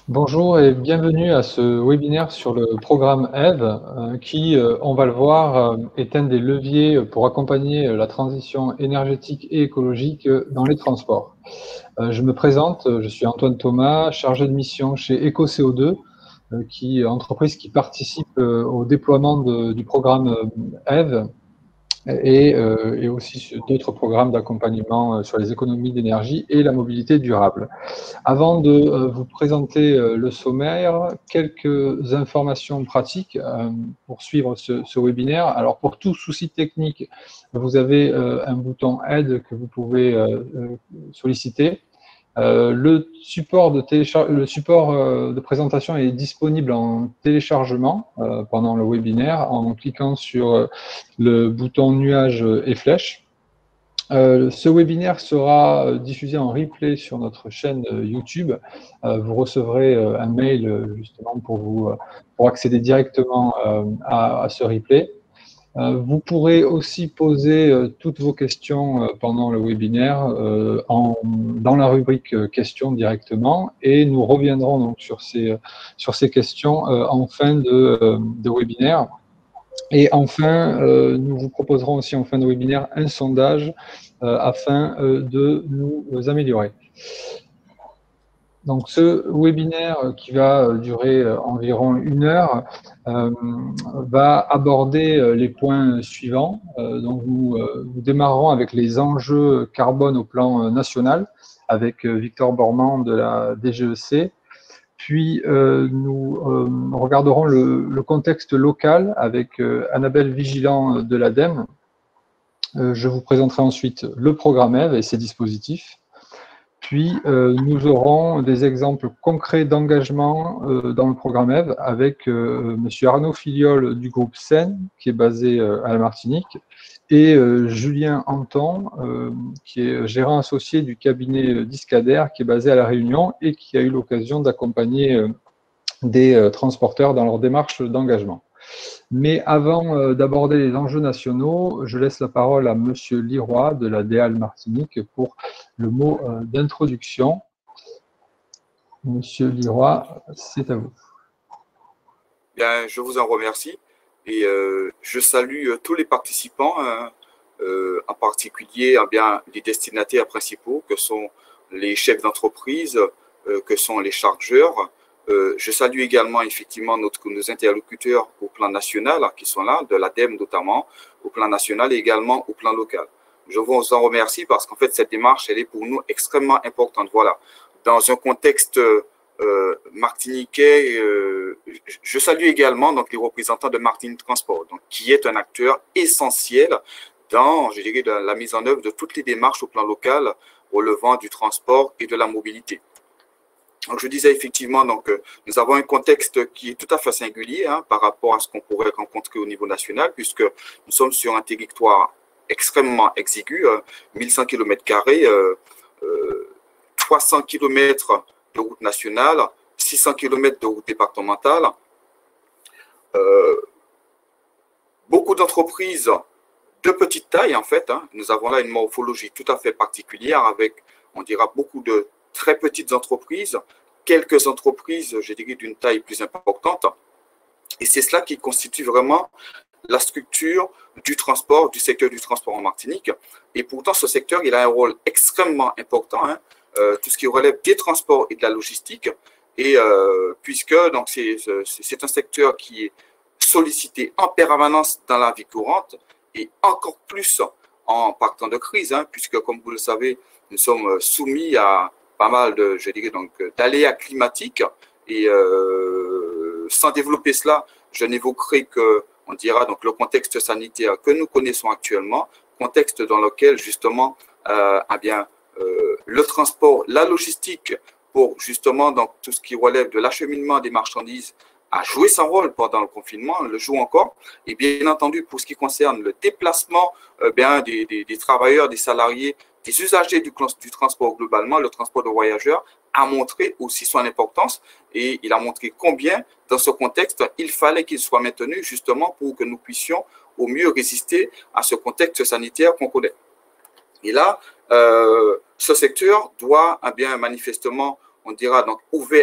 Bonjour et bienvenue à ce webinaire sur le programme EVE qui, on va le voir, est un des leviers pour accompagner la transition énergétique et écologique dans les transports. Je me présente, je suis Antoine Thomas, chargé de mission chez EcoCO2, entreprise qui participe au déploiement du programme EVE et aussi sur d'autres programmes d'accompagnement sur les économies d'énergie et la mobilité durable. Avant de vous présenter le sommaire, quelques informations pratiques pour suivre ce webinaire. Alors, pour tout souci technique, vous avez un bouton aide que vous pouvez solliciter. Le support de présentation est disponible en téléchargement pendant le webinaire en cliquant sur le bouton nuage et flèche. Ce webinaire sera diffusé en replay sur notre chaîne YouTube. Vous recevrez un mail justement pour accéder directement à ce replay. Vous pourrez aussi poser toutes vos questions pendant le webinaire dans la rubrique questions directement, et nous reviendrons donc sur ces questions en fin de webinaire. Et enfin, nous vous proposerons aussi en fin de webinaire un sondage afin de nous améliorer. Donc, ce webinaire qui va durer environ 1 heure va aborder les points suivants. Donc, nous démarrerons avec les enjeux carbone au plan national avec Victor Bormand de la DGEC. Puis, nous regarderons le contexte local avec Annabelle Vigilant de l'ADEME. Je vous présenterai ensuite le programme EVE et ses dispositifs. Puis, nous aurons des exemples concrets d'engagement dans le programme EVE avec M. Arnaud Filiol du groupe SEN, qui est basé à la Martinique, et Julien Anton, qui est gérant associé du cabinet Discader, qui est basé à La Réunion et qui a eu l'occasion d'accompagner des transporteurs dans leur démarche d'engagement. Mais avant d'aborder les enjeux nationaux, je laisse la parole à M. Liroy de la DEAL Martinique pour le mot d'introduction. Monsieur Liroy, c'est à vous. Bien, je vous en remercie et je salue tous les participants, en particulier bien, les destinataires principaux que sont les chefs d'entreprise, que sont les chargeurs. Je salue également effectivement nos interlocuteurs au plan national qui sont là, de l'ADEME notamment, au plan national et également au plan local. Je vous en remercie parce qu'en fait, cette démarche, elle est pour nous extrêmement importante. Voilà, dans un contexte martiniquais, je salue également donc, les représentants de Martinique Transport, donc, qui est un acteur essentiel dans, je dirais, la mise en œuvre de toutes les démarches au plan local relevant du transport et de la mobilité. Donc, je disais effectivement, donc, nous avons un contexte qui est tout à fait singulier par rapport à ce qu'on pourrait rencontrer au niveau national, puisque nous sommes sur un territoire extrêmement exigu, 1100 km², 300 km de route nationale, 600 km de route départementale. Beaucoup d'entreprises de petite taille, en fait. Nous avons là une morphologie tout à fait particulière avec, on dira, beaucoup de très petites entreprises, quelques entreprises, je dirais, d'une taille plus importante. Et c'est cela qui constitue vraiment la structure du transport, du secteur du transport en Martinique. Et pourtant, ce secteur, il a un rôle extrêmement important, tout ce qui relève des transports et de la logistique. Et puisque c'est un secteur qui est sollicité en permanence dans la vie courante et encore plus en partant de crise, puisque, comme vous le savez, nous sommes soumis à pas mal de, je dirais, donc, d'aléas climatiques. Et sans développer cela, je n'évoquerai que, on dira, donc, le contexte sanitaire que nous connaissons actuellement, contexte dans lequel, justement, le transport, la logistique, pour justement donc, tout ce qui relève de l'acheminement des marchandises, a joué son rôle pendant le confinement, le joue encore. Et bien entendu, pour ce qui concerne le déplacement des travailleurs, des salariés, des usagers du transport globalement, le transport de voyageurs a montré aussi son importance et il a montré combien, dans ce contexte, il fallait qu'il soit maintenu justement pour que nous puissions au mieux résister à ce contexte sanitaire qu'on connaît. Et là, ce secteur doit bien manifestement on dira donc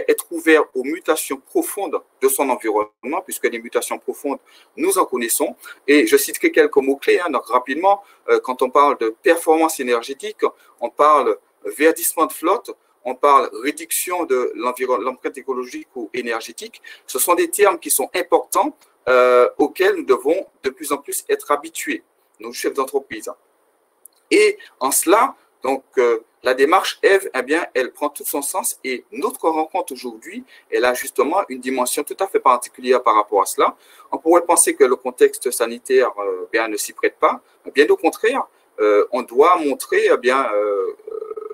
être ouvert aux mutations profondes de son environnement, puisque les mutations profondes, nous en connaissons. Et je citerai quelques mots-clés, hein, donc rapidement, quand on parle de performance énergétique, on parle verdissement de flotte, on parle réduction de l'empreinte écologique ou énergétique. Ce sont des termes qui sont importants auxquels nous devons de plus en plus être habitués, nos chefs d'entreprise. Et en cela, donc, la démarche Eve, eh bien, elle prend tout son sens et notre rencontre aujourd'hui, elle a justement une dimension tout à fait particulière par rapport à cela. On pourrait penser que le contexte sanitaire bien, ne s'y prête pas. Bien au contraire, on doit montrer,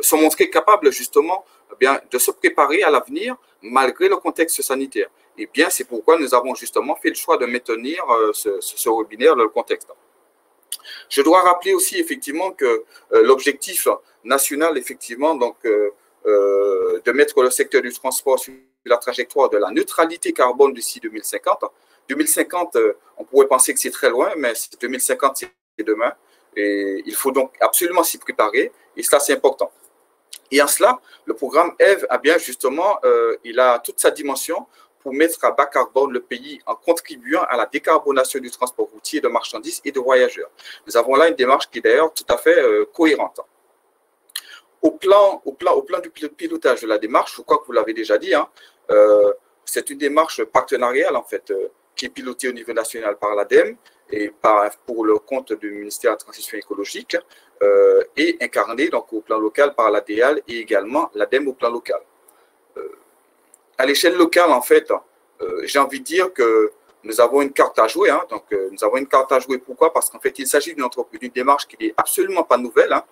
se montrer capable justement bien, de se préparer à l'avenir malgré le contexte sanitaire. Et bien, c'est pourquoi nous avons justement fait le choix de maintenir ce webinaire dans le contexte. Je dois rappeler aussi effectivement que l'objectif national, effectivement, donc, de mettre le secteur du transport sur la trajectoire de la neutralité carbone d'ici 2050. 2050, on pourrait penser que c'est très loin, mais 2050, c'est demain. Et il faut donc absolument s'y préparer, et cela, c'est important. Et en cela, le programme Eve a bien justement, il a toute sa dimension pour mettre à bas carbone le pays en contribuant à la décarbonation du transport routier de marchandises et de voyageurs. Nous avons là une démarche qui est d'ailleurs tout à fait cohérente. Au plan du pilotage de la démarche, je crois que vous l'avez déjà dit, hein, c'est une démarche partenariale en fait, qui est pilotée au niveau national par l'ADEME et pour le compte du ministère de la Transition écologique et incarnée donc, au plan local par l'ADEAL et également l'ADEME au plan local. À l'échelle locale, en fait, j'ai envie de dire que nous avons une carte à jouer. Hein, donc, nous avons une carte à jouer. Pourquoi? Parce qu'en fait, il s'agit d'une démarche qui n'est absolument pas nouvelle, hein,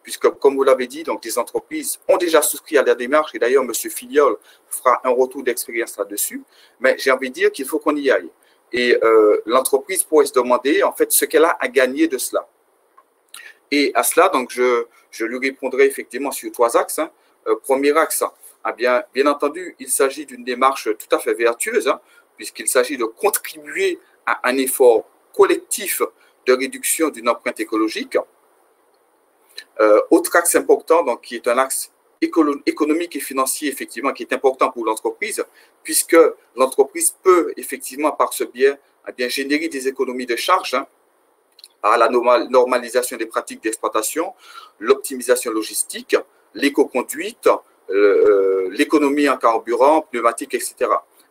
puisque, comme vous l'avez dit, donc, des entreprises ont déjà souscrit à la démarche. Et d'ailleurs, M. Filiol fera un retour d'expérience là-dessus. Mais j'ai envie de dire qu'il faut qu'on y aille. Et l'entreprise pourrait se demander, en fait, ce qu'elle a à gagner de cela. Et à cela, donc, je lui répondrai effectivement sur 3 axes. Hein. Premier axe, ah bien entendu, il s'agit d'une démarche tout à fait vertueuse, hein, puisqu'il s'agit de contribuer à un effort collectif de réduction d'une empreinte écologique. Autre axe important, donc, qui est un axe économique et financier, effectivement, qui est important pour l'entreprise, puisque l'entreprise peut, effectivement, par ce biais, eh bien, générer des économies de charges, hein, par la normalisation des pratiques d'exploitation, l'optimisation logistique, l'éco-conduite, l'économie en carburant, pneumatique, etc.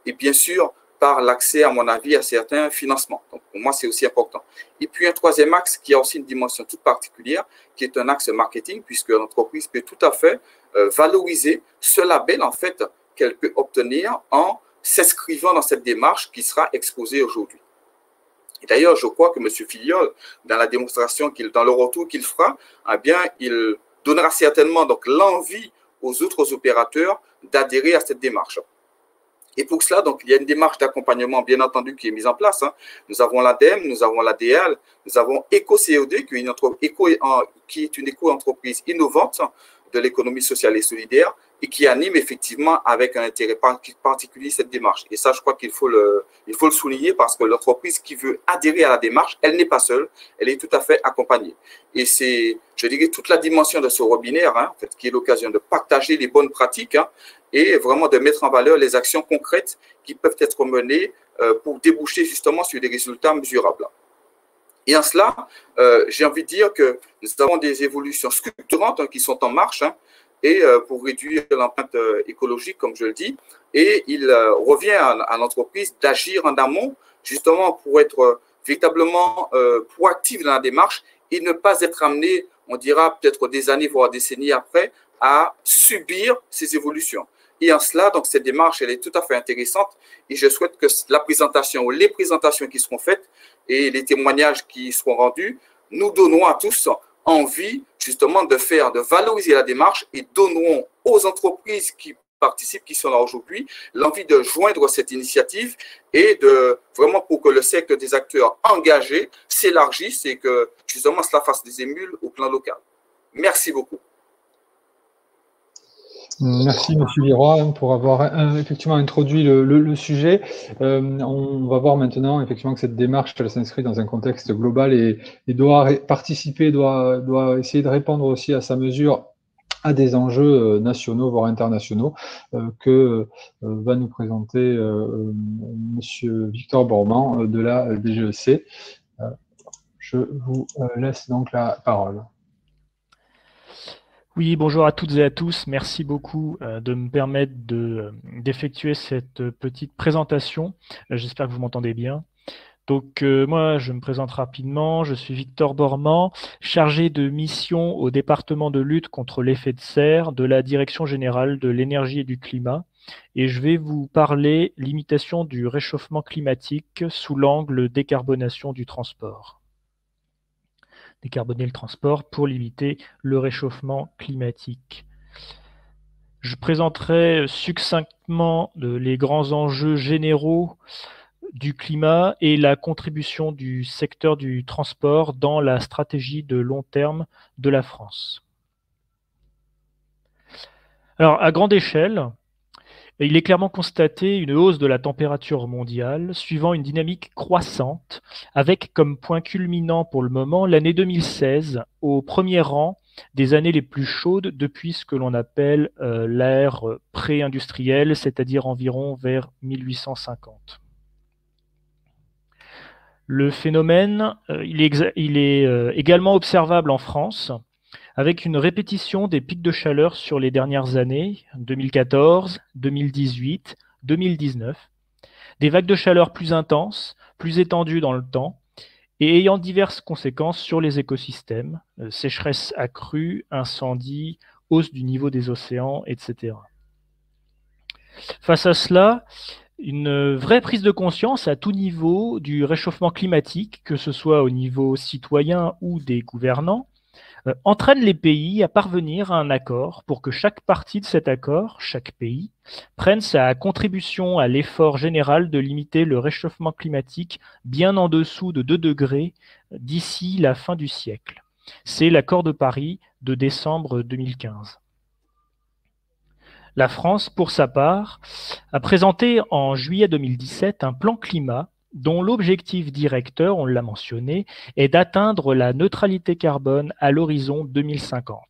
Et bien sûr, par l'accès, à mon avis, à certains financements. Donc, pour moi, c'est aussi important. Et puis, un troisième axe qui a aussi une dimension toute particulière, qui est un axe marketing, puisque l'entreprise peut tout à fait valoriser ce label, en fait, qu'elle peut obtenir en s'inscrivant dans cette démarche qui sera exposée aujourd'hui. Et d'ailleurs, je crois que M. Filiol, dans la démonstration, dans le retour qu'il fera, eh bien, il donnera certainement donc l'envie aux autres opérateurs d'adhérer à cette démarche. Et pour cela, donc, il y a une démarche d'accompagnement, bien entendu, qui est mise en place. Hein. Nous avons l'ADEME, nous avons l'ADEAL, nous avons EcoCOD, qui est une éco-entreprise innovante de l'économie sociale et solidaire et qui anime effectivement avec un intérêt particulier cette démarche. Et ça, je crois qu'il faut le souligner parce que l'entreprise qui veut adhérer à la démarche, elle n'est pas seule, elle est tout à fait accompagnée. Et c'est, je dirais, toute la dimension de ce webinaire, hein, en fait, qui est l'occasion de partager les bonnes pratiques, hein, et vraiment de mettre en valeur les actions concrètes qui peuvent être menées pour déboucher justement sur des résultats mesurables. Et en cela, j'ai envie de dire que nous avons des évolutions structurantes, hein, qui sont en marche, hein, et pour réduire l'empreinte écologique, comme je le dis, et il revient à l'entreprise d'agir en amont, justement pour être véritablement proactif dans la démarche et ne pas être amené, on dira peut-être des années, voire des décennies après, à subir ces évolutions. Et en cela, donc, cette démarche, elle est tout à fait intéressante et je souhaite que la présentation ou les présentations qui seront faites et les témoignages qui seront rendus nous donneront à tous envie justement de valoriser la démarche et donneront aux entreprises qui participent, qui sont là aujourd'hui, l'envie de joindre cette initiative et de vraiment pour que le cercle des acteurs engagés s'élargisse et que justement cela fasse des émules au plan local. Merci beaucoup. Merci, M. Leroy, pour avoir effectivement introduit le sujet. On va voir maintenant effectivement que cette démarche, elle s'inscrit dans un contexte global et doit participer, doit essayer de répondre aussi à sa mesure à des enjeux nationaux, voire internationaux, que va nous présenter Monsieur Victor Bormand de la DGEC. Je vous laisse donc la parole. Oui, bonjour à toutes et à tous. Merci beaucoup de me permettre d'effectuer cette petite présentation. J'espère que vous m'entendez bien. Donc moi, je me présente rapidement. Je suis Victor Bormand, chargé de mission au département de lutte contre l'effet de serre de la Direction générale de l'énergie et du climat. Et je vais vous parler limitation du réchauffement climatique sous l'angle décarbonation du transport. Décarboner le transport pour limiter le réchauffement climatique. Je présenterai succinctement les grands enjeux généraux du climat et la contribution du secteur du transport dans la stratégie de long terme de la France. Alors, à grande échelle, il est clairement constaté une hausse de la température mondiale suivant une dynamique croissante, avec comme point culminant pour le moment l'année 2016, au premier rang des années les plus chaudes depuis ce que l'on appelle l'ère pré-industrielle, c'est-à-dire environ vers 1850. Le phénomène, il est également observable en France, avec une répétition des pics de chaleur sur les dernières années, 2014, 2018, 2019, des vagues de chaleur plus intenses, plus étendues dans le temps, et ayant diverses conséquences sur les écosystèmes, sécheresse accrue, incendies, hausse du niveau des océans, etc. Face à cela, une vraie prise de conscience à tout niveau du réchauffement climatique, que ce soit au niveau citoyen ou des gouvernants, entraîne les pays à parvenir à un accord pour que chaque partie de cet accord, chaque pays, prenne sa contribution à l'effort général de limiter le réchauffement climatique bien en dessous de 2 degrés d'ici la fin du siècle. C'est l'accord de Paris de décembre 2015. La France, pour sa part, a présenté en juillet 2017 un plan climat dont l'objectif directeur, on l'a mentionné, est d'atteindre la neutralité carbone à l'horizon 2050.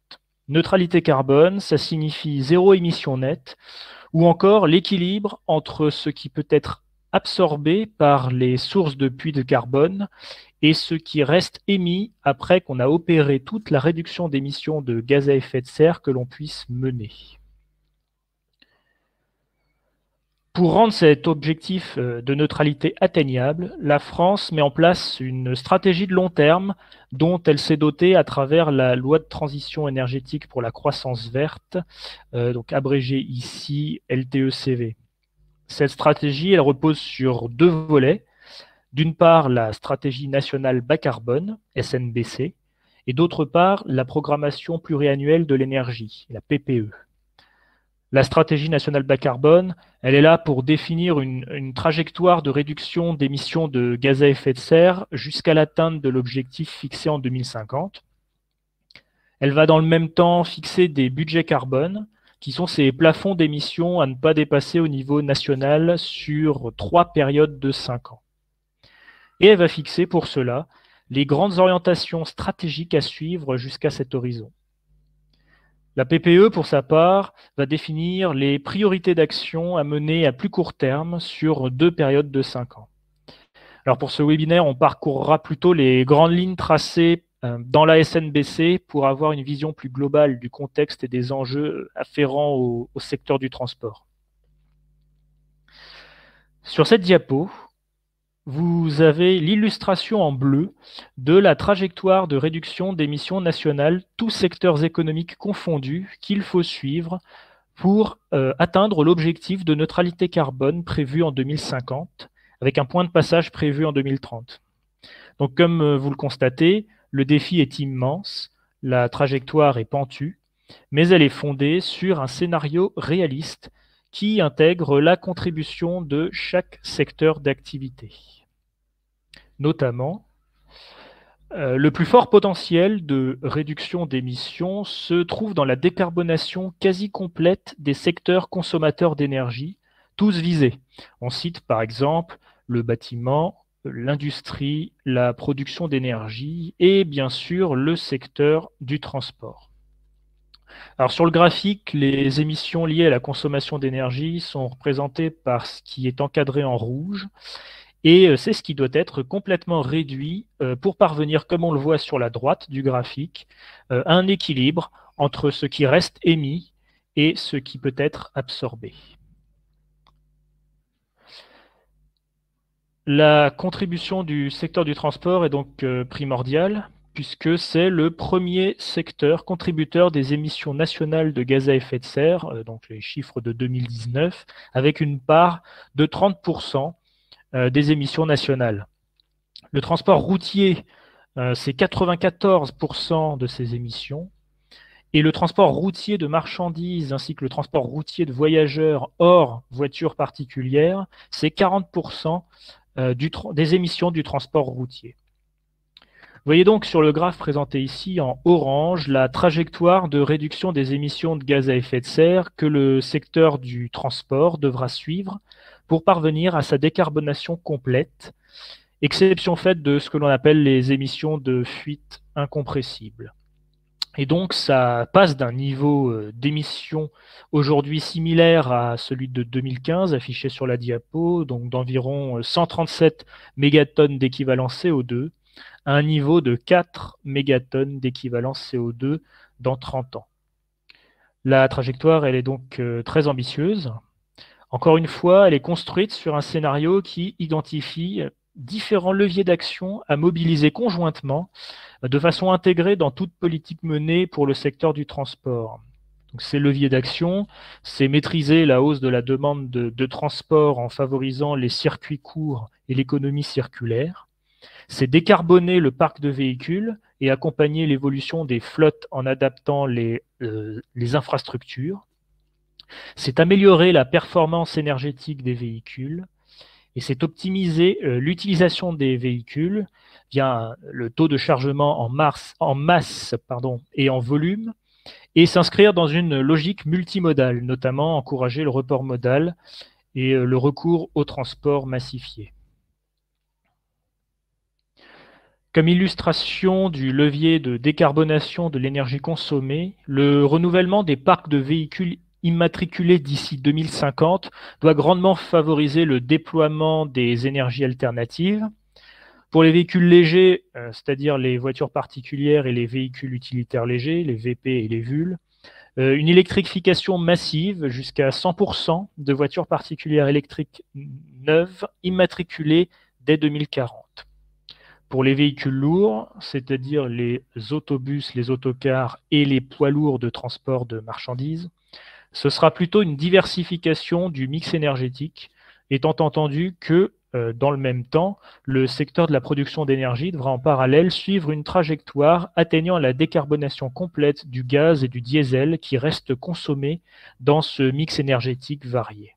Neutralité carbone, ça signifie zéro émission nette, ou encore l'équilibre entre ce qui peut être absorbé par les sources de puits de carbone et ce qui reste émis après qu'on a opéré toute la réduction d'émissions de gaz à effet de serre que l'on puisse mener. Pour rendre cet objectif de neutralité atteignable, la France met en place une stratégie de long terme dont elle s'est dotée à travers la loi de transition énergétique pour la croissance verte, donc abrégée ici LTECV. Cette stratégie, elle repose sur 2 volets. D'une part, la stratégie nationale bas carbone, SNBC, et d'autre part, la programmation pluriannuelle de l'énergie, la PPE. La stratégie nationale bas carbone, elle est là pour définir une trajectoire de réduction d'émissions de gaz à effet de serre jusqu'à l'atteinte de l'objectif fixé en 2050. Elle va dans le même temps fixer des budgets carbone, qui sont ces plafonds d'émissions à ne pas dépasser au niveau national sur 3 périodes de 5 ans. Et elle va fixer pour cela les grandes orientations stratégiques à suivre jusqu'à cet horizon. La PPE, pour sa part, va définir les priorités d'action à mener à plus court terme sur 2 périodes de 5 ans. Alors pour ce webinaire, on parcourra plutôt les grandes lignes tracées dans la SNBC pour avoir une vision plus globale du contexte et des enjeux afférents au secteur du transport. Sur cette diapo, vous avez l'illustration en bleu de la trajectoire de réduction d'émissions nationales, tous secteurs économiques confondus, qu'il faut suivre pour atteindre l'objectif de neutralité carbone prévu en 2050, avec un point de passage prévu en 2030. Donc comme vous le constatez, le défi est immense, la trajectoire est pentue, mais elle est fondée sur un scénario réaliste qui intègre la contribution de chaque secteur d'activité. Notamment, le plus fort potentiel de réduction d'émissions se trouve dans la décarbonation quasi complète des secteurs consommateurs d'énergie, tous visés. On cite par exemple le bâtiment, l'industrie, la production d'énergie et bien sûr le secteur du transport. Alors sur le graphique, les émissions liées à la consommation d'énergie sont représentées par ce qui est encadré en rouge, et c'est ce qui doit être complètement réduit pour parvenir, comme on le voit sur la droite du graphique, à un équilibre entre ce qui reste émis et ce qui peut être absorbé. La contribution du secteur du transport est donc primordiale, puisque c'est le premier secteur contributeur des émissions nationales de gaz à effet de serre, donc les chiffres de 2019, avec une part de 30% des émissions nationales. Le transport routier, c'est 94% de ces émissions. Et le transport routier de marchandises ainsi que le transport routier de voyageurs hors voitures particulières, c'est 40% des émissions du transport routier. Vous voyez donc sur le graphe présenté ici en orange la trajectoire de réduction des émissions de gaz à effet de serre que le secteur du transport devra suivre pour parvenir à sa décarbonation complète, exception faite de ce que l'on appelle les émissions de fuite incompressibles. Et donc, ça passe d'un niveau d'émission aujourd'hui similaire à celui de 2015, affiché sur la diapo, donc d'environ 137 mégatonnes d'équivalent CO2, à un niveau de 4 mégatonnes d'équivalent CO2 dans 30 ans. La trajectoire, elle est donc très ambitieuse. Encore une fois, elle est construite sur un scénario qui identifie différents leviers d'action à mobiliser conjointement de façon intégrée dans toute politique menée pour le secteur du transport. Donc, ces leviers d'action, c'est maîtriser la hausse de la demande de transport en favorisant les circuits courts et l'économie circulaire. C'est décarboner le parc de véhicules et accompagner l'évolution des flottes en adaptant les infrastructures. C'est améliorer la performance énergétique des véhicules et c'est optimiser l'utilisation des véhicules via le taux de chargement en masse et en volume, et s'inscrire dans une logique multimodale, notamment encourager le report modal et le recours au transport massifié. Comme illustration du levier de décarbonation de l'énergie consommée, le renouvellement des parcs de véhicules immatriculés d'ici 2050 doit grandement favoriser le déploiement des énergies alternatives. Pour les véhicules légers, c'est-à-dire les voitures particulières et les véhicules utilitaires légers, les VP et les VUL, une électrification massive jusqu'à 100% de voitures particulières électriques neuves immatriculées dès 2040. Pour les véhicules lourds, c'est-à-dire les autobus, les autocars et les poids lourds de transport de marchandises, ce sera plutôt une diversification du mix énergétique, étant entendu que, dans le même temps, le secteur de la production d'énergie devra en parallèle suivre une trajectoire atteignant la décarbonation complète du gaz et du diesel qui restent consommés dans ce mix énergétique varié.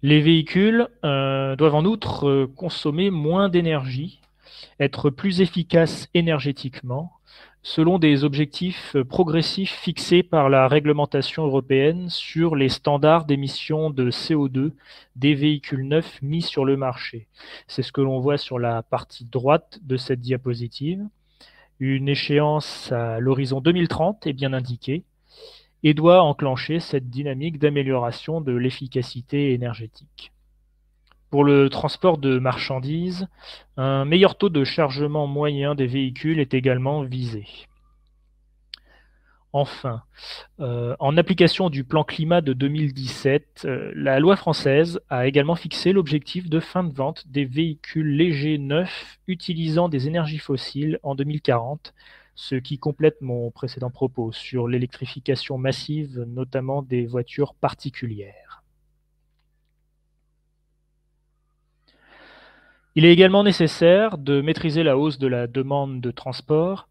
Les véhicules doivent en outre consommer moins d'énergie, être plus efficaces énergétiquement, selon des objectifs progressifs fixés par la réglementation européenne sur les standards d'émissions de CO2 des véhicules neufs mis sur le marché. C'est ce que l'on voit sur la partie droite de cette diapositive. Une échéance à l'horizon 2030 est bien indiquée et doit enclencher cette dynamique d'amélioration de l'efficacité énergétique. Pour le transport de marchandises, un meilleur taux de chargement moyen des véhicules est également visé. Enfin, en application du plan climat de 2017, la loi française a également fixé l'objectif de fin de vente des véhicules légers neufs utilisant des énergies fossiles en 2040, ce qui complète mon précédent propos sur l'électrification massive, notamment des voitures particulières. Il est également nécessaire de maîtriser la hausse de la demande de transport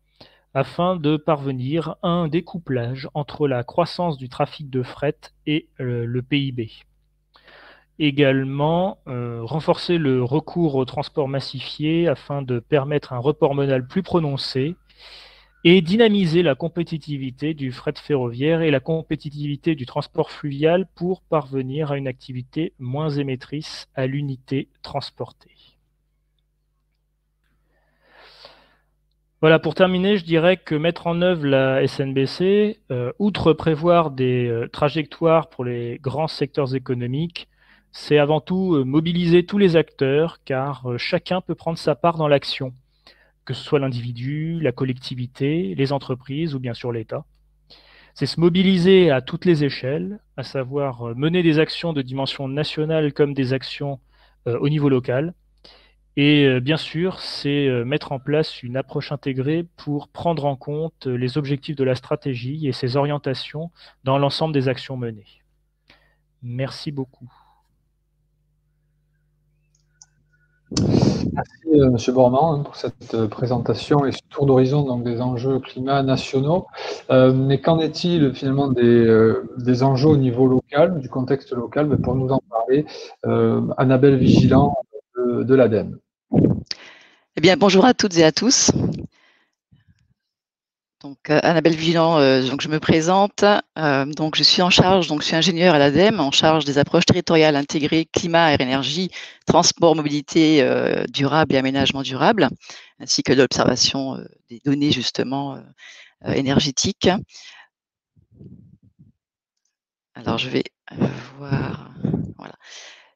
afin de parvenir à un découplage entre la croissance du trafic de fret et le PIB. Également, renforcer le recours au transport massifié afin de permettre un report modal plus prononcé et dynamiser la compétitivité du fret ferroviaire et la compétitivité du transport fluvial pour parvenir à une activité moins émettrice à l'unité transportée. Voilà, pour terminer, je dirais que mettre en œuvre la SNBC, outre prévoir des trajectoires pour les grands secteurs économiques, c'est avant tout mobiliser tous les acteurs, car chacun peut prendre sa part dans l'action, que ce soit l'individu, la collectivité, les entreprises ou bien sûr l'État. C'est se mobiliser à toutes les échelles, à savoir mener des actions de dimension nationale comme des actions au niveau local. Et bien sûr, c'est mettre en place une approche intégrée pour prendre en compte les objectifs de la stratégie et ses orientations dans l'ensemble des actions menées. Merci beaucoup. Merci M. Bormand pour cette présentation et ce tour d'horizon donc des enjeux climat nationaux. Mais qu'en est-il finalement des enjeux au niveau local, du contexte local? Pour nous en parler, Annabelle Vigilant de l'ADEME. Eh bien, bonjour à toutes et à tous. Donc, Annabelle Vigilant, donc je me présente. Donc, je suis en charge, donc je suis ingénieure à l'ADEME, en charge des approches territoriales intégrées climat, air, énergie, transport, mobilité durable et aménagement durable, ainsi que de l'observation des données justement énergétiques. Alors, je vais voir. Voilà.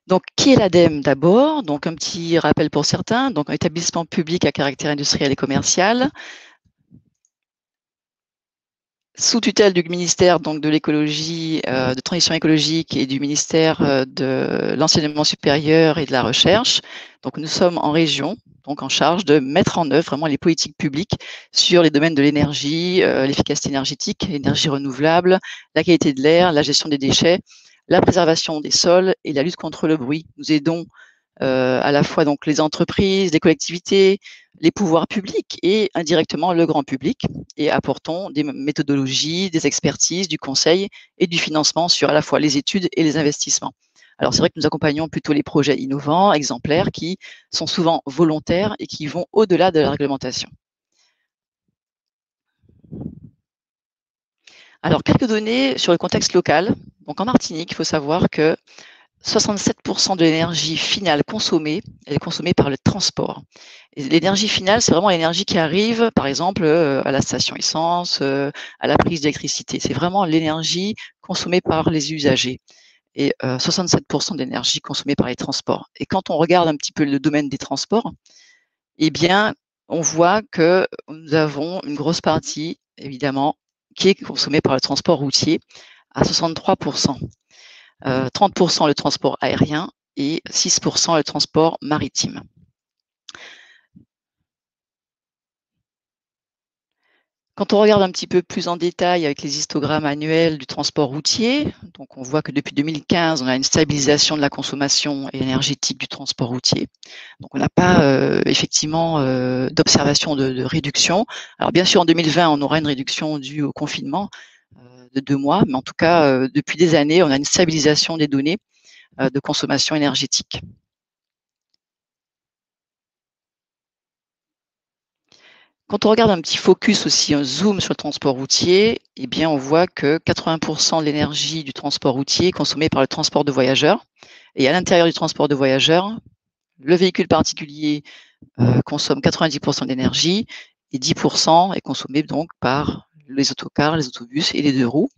Donc, qui est l'ADEME d'abord? Donc, un petit rappel pour certains. Donc, un établissement public à caractère industriel et commercial, sous tutelle du ministère donc de l'écologie, de transition écologique et du ministère de l'enseignement supérieur et de la recherche. Donc, nous sommes en région, donc en charge de mettre en œuvre vraiment les politiques publiques sur les domaines de l'énergie, l'efficacité énergétique, l'énergie renouvelable, la qualité de l'air, la gestion des déchets, la préservation des sols et la lutte contre le bruit. Nous aidons à la fois donc les entreprises, les collectivités, les pouvoirs publics et indirectement le grand public, et apportons des méthodologies, des expertises, du conseil et du financement sur à la fois les études et les investissements. Alors c'est vrai que nous accompagnons plutôt les projets innovants, exemplaires, qui sont souvent volontaires et qui vont au-delà de la réglementation. Alors quelques données sur le contexte local. Donc en Martinique, il faut savoir que 67% de l'énergie finale consommée, elle est consommée par le transport. L'énergie finale, c'est vraiment l'énergie qui arrive, par exemple, à la station essence, à la prise d'électricité. C'est vraiment l'énergie consommée par les usagers. Et 67% d'énergie consommée par les transports. Et quand on regarde un petit peu le domaine des transports, eh bien, on voit que nous avons une grosse partie, évidemment, qui est consommée par le transport routier à 63%. 30% le transport aérien et 6% le transport maritime. Quand on regarde un petit peu plus en détail avec les histogrammes annuels du transport routier, donc on voit que depuis 2015, on a une stabilisation de la consommation énergétique du transport routier. Donc on n'a pas effectivement d'observation de réduction. Alors bien sûr, en 2020, on aura une réduction due au confinement de 2 mois, mais en tout cas, depuis des années, on a une stabilisation des données de consommation énergétique. Quand on regarde un petit focus aussi, un zoom sur le transport routier, eh bien, on voit que 80% de l'énergie du transport routier est consommée par le transport de voyageurs. Et à l'intérieur du transport de voyageurs, le véhicule particulier consomme 90% d'énergie et 10% est consommé donc par les autocars, les autobus et les 2 roues.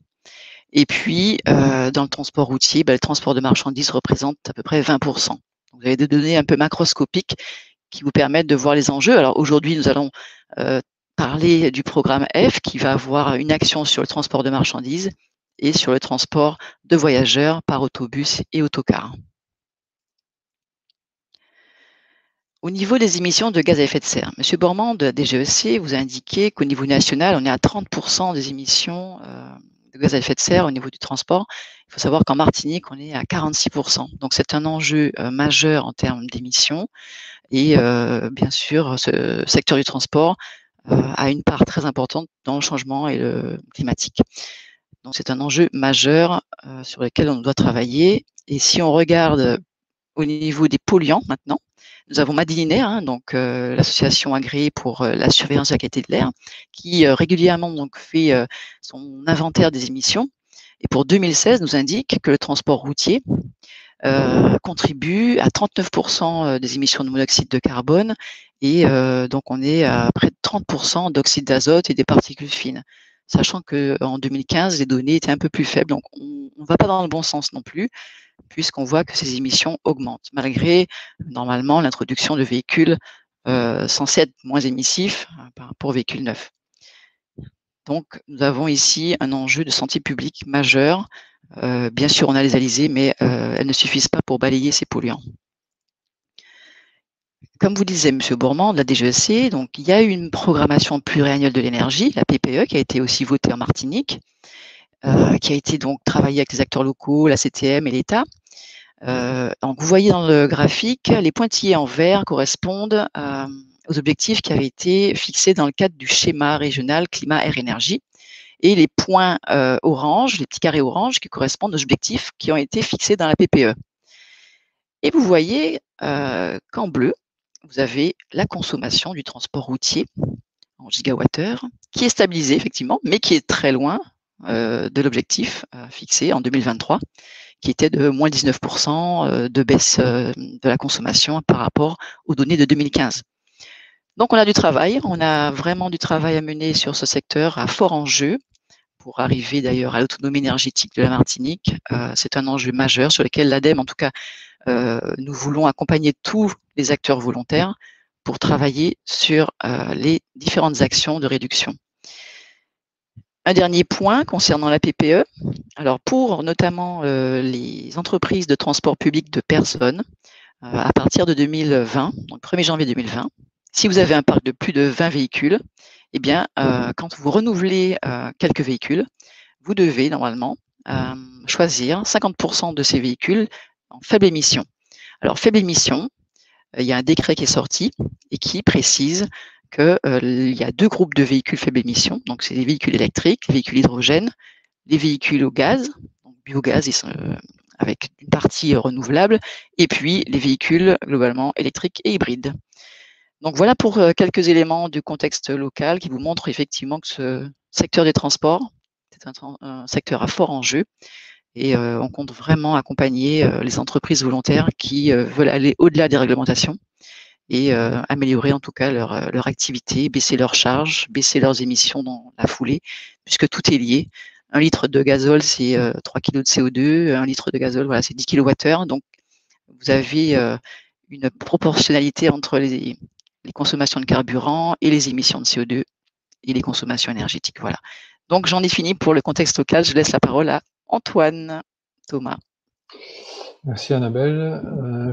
Et puis, dans le transport routier, le transport de marchandises représente à peu près 20%. Donc, vous avez des données un peu macroscopiques qui vous permettent de voir les enjeux. Alors aujourd'hui, nous allons parler du programme F qui va avoir une action sur le transport de marchandises et sur le transport de voyageurs par autobus et autocar. Au niveau des émissions de gaz à effet de serre, M. Bormand de la DGEC vous a indiqué qu'au niveau national, on est à 30% des émissions de gaz à effet de serre au niveau du transport. Il faut savoir qu'en Martinique, on est à 46%. Donc c'est un enjeu majeur en termes d'émissions. Et bien sûr, ce secteur du transport a une part très importante dans le changement et le climatique. Donc c'est un enjeu majeur sur lequel on doit travailler. Et si on regarde au niveau des polluants maintenant, nous avons Madilinaire, donc l'association agréée pour la surveillance de la qualité de l'air, qui régulièrement donc fait son inventaire des émissions. Et pour 2016, nous indique que le transport routier contribue à 39% des émissions de monoxyde de carbone Et donc, on est à près de 30% d'oxyde d'azote et des particules fines, sachant qu'en 2015, les données étaient un peu plus faibles. Donc, on ne va pas dans le bon sens non plus, puisqu'on voit que ces émissions augmentent, malgré, normalement, l'introduction de véhicules censés être moins émissifs par rapport aux véhicules neufs. Donc, nous avons ici un enjeu de santé publique majeur. Bien sûr, on a les alizés, mais elles ne suffisent pas pour balayer ces polluants. Comme vous disait M. Bourmand de la DGEC, donc, il y a une programmation pluriannuelle de l'énergie, la PPE, qui a été aussi votée en Martinique, qui a été donc travaillée avec les acteurs locaux, la CTM et l'État. Donc, vous voyez dans le graphique, les pointillés en vert correspondent aux objectifs qui avaient été fixés dans le cadre du schéma régional climat air énergie, et les points orange, les petits carrés orange, qui correspondent aux objectifs qui ont été fixés dans la PPE. Et vous voyez qu'en bleu, vous avez la consommation du transport routier en gigawattheure, qui est stabilisée effectivement, mais qui est très loin de l'objectif fixé en 2023, qui était de moins 19% de baisse de la consommation par rapport aux données de 2015. Donc, on a du travail, on a vraiment du travail à mener sur ce secteur à fort enjeu pour arriver d'ailleurs à l'autonomie énergétique de la Martinique. C'est un enjeu majeur sur lequel l'ADEME, en tout cas, nous voulons accompagner tous les acteurs volontaires pour travailler sur les différentes actions de réduction. Un dernier point concernant la PPE. Alors, pour notamment les entreprises de transport public de personnes, à partir de 2020, donc 1er janvier 2020, si vous avez un parc de plus de 20 véhicules, eh bien, quand vous renouvelez quelques véhicules, vous devez normalement choisir 50% de ces véhicules en faible émission. Alors, faible émission, il y a un décret qui est sorti et qui précise qu'il y a deux groupes de véhicules faible émission. Donc, c'est les véhicules électriques, les véhicules hydrogène, les véhicules au gaz, donc biogaz, ils sont, avec une partie renouvelable, et puis les véhicules globalement électriques et hybrides. Donc, voilà pour quelques éléments du contexte local qui vous montrent effectivement que ce secteur des transports, c'est un secteur à fort enjeu. Et on compte vraiment accompagner les entreprises volontaires qui veulent aller au-delà des réglementations et améliorer en tout cas leur activité, baisser leurs charges, baisser leurs émissions dans la foulée, puisque tout est lié. 1 litre de gazole, c'est 3 kg de CO2, 1 litre de gazole, voilà, c'est 10 kWh. Donc, vous avez une proportionnalité entre les consommations de carburant et les émissions de CO2 et les consommations énergétiques. Voilà. Donc, j'en ai fini pour le contexte local. Je laisse la parole à Antoine Thomas. Merci Annabelle.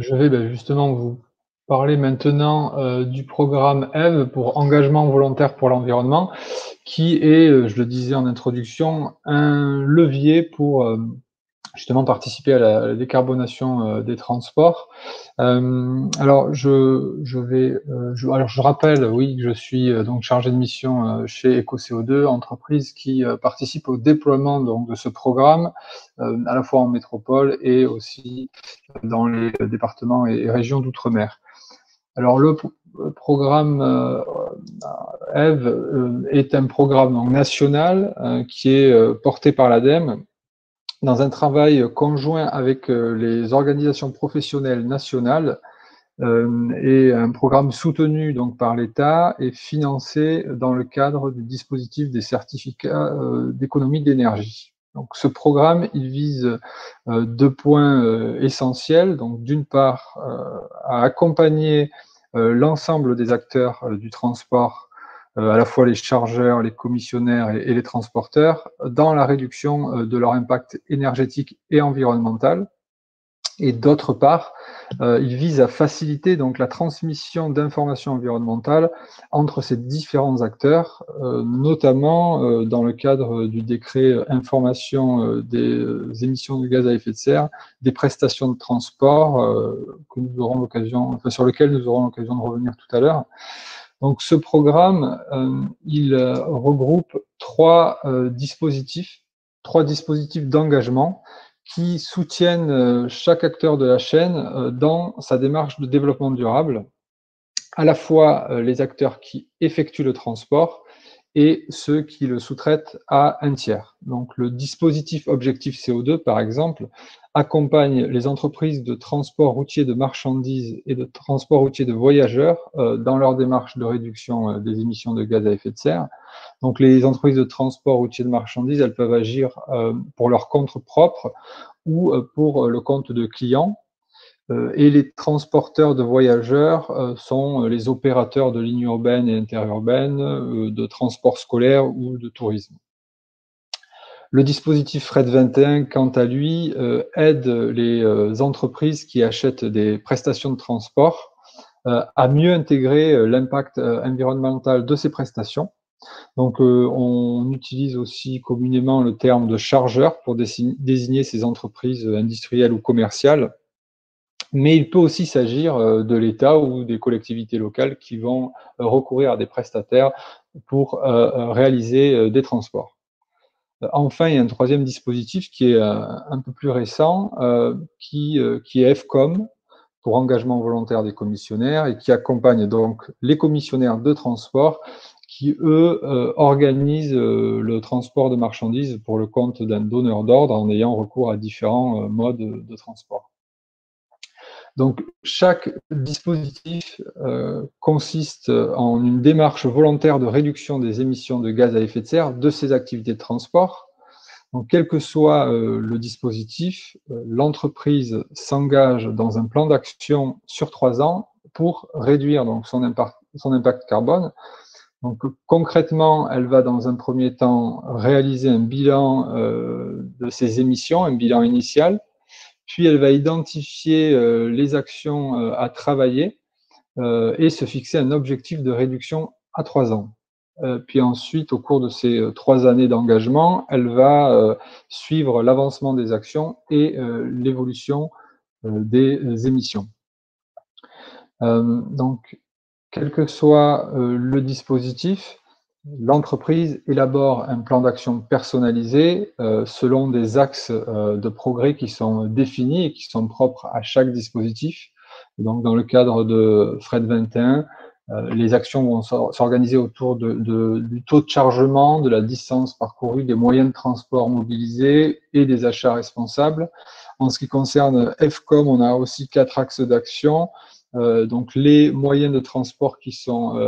Je vais justement vous parler maintenant du programme EVE pour engagement volontaire pour l'environnement, qui est, je le disais en introduction, un levier pour justement participer à la décarbonation des transports. Alors, je rappelle, oui, que je suis donc chargé de mission chez EcoCO2, entreprise qui participe au déploiement donc de ce programme, à la fois en métropole et aussi dans les départements et régions d'outre-mer. Alors, le programme EVE est un programme donc, national qui est porté par l'ADEME, dans un travail conjoint avec les organisations professionnelles nationales et un programme soutenu donc par l'État et financé dans le cadre du dispositif des certificats d'économie d'énergie. Donc ce programme, il vise deux points essentiels. Donc d'une part, à accompagner l'ensemble des acteurs du transport, à la fois les chargeurs, les commissionnaires et les transporteurs, dans la réduction de leur impact énergétique et environnemental. Et d'autre part, il vise à faciliter donc la transmission d'informations environnementales entre ces différents acteurs, notamment dans le cadre du décret information des émissions de gaz à effet de serre, des prestations de transport que nous aurons l'occasion, enfin, sur lequel nous aurons l'occasion de revenir tout à l'heure. Donc ce programme, il regroupe trois dispositifs d'engagement qui soutiennent chaque acteur de la chaîne dans sa démarche de développement durable, à la fois les acteurs qui effectuent le transport et ceux qui le sous-traitent à un tiers. Donc le dispositif Objectif CO2, par exemple, accompagne les entreprises de transport routier de marchandises et de transport routier de voyageurs dans leur démarche de réduction des émissions de gaz à effet de serre. Donc, les entreprises de transport routier de marchandises, elles peuvent agir pour leur compte propre ou pour le compte de clients. Et les transporteurs de voyageurs sont les opérateurs de lignes urbaines et interurbaines, de transport scolaire ou de tourisme. Le dispositif Fret 21, quant à lui, aide les entreprises qui achètent des prestations de transport à mieux intégrer l'impact environnemental de ces prestations. Donc, on utilise aussi communément le terme de chargeur pour désigner ces entreprises industrielles ou commerciales. Mais il peut aussi s'agir de l'État ou des collectivités locales qui vont recourir à des prestataires pour réaliser des transports. Enfin, il y a un troisième dispositif qui est un peu plus récent, qui est FCOM, pour engagement volontaire des commissionnaires, et qui accompagne donc les commissionnaires de transport qui, eux, organisent le transport de marchandises pour le compte d'un donneur d'ordre en ayant recours à différents modes de transport. Donc, chaque dispositif consiste en une démarche volontaire de réduction des émissions de gaz à effet de serre de ces activités de transport. Donc, quel que soit le dispositif, l'entreprise s'engage dans un plan d'action sur 3 ans pour réduire donc, son impact carbone. Donc, concrètement, elle va dans un premier temps réaliser un bilan de ses émissions, un bilan initial. Puis, elle va identifier les actions à travailler et se fixer un objectif de réduction à 3 ans. Puis ensuite, au cours de ces 3 années d'engagement, elle va suivre l'avancement des actions et l'évolution des émissions. Donc, quel que soit le dispositif, l'entreprise élabore un plan d'action personnalisé selon des axes de progrès qui sont définis et qui sont propres à chaque dispositif. Donc, dans le cadre de Fret 21, les actions vont s'organiser autour du taux de chargement, de la distance parcourue, des moyens de transport mobilisés et des achats responsables. En ce qui concerne FCOM, on a aussi 4 axes d'action. Donc, les moyens de transport qui sont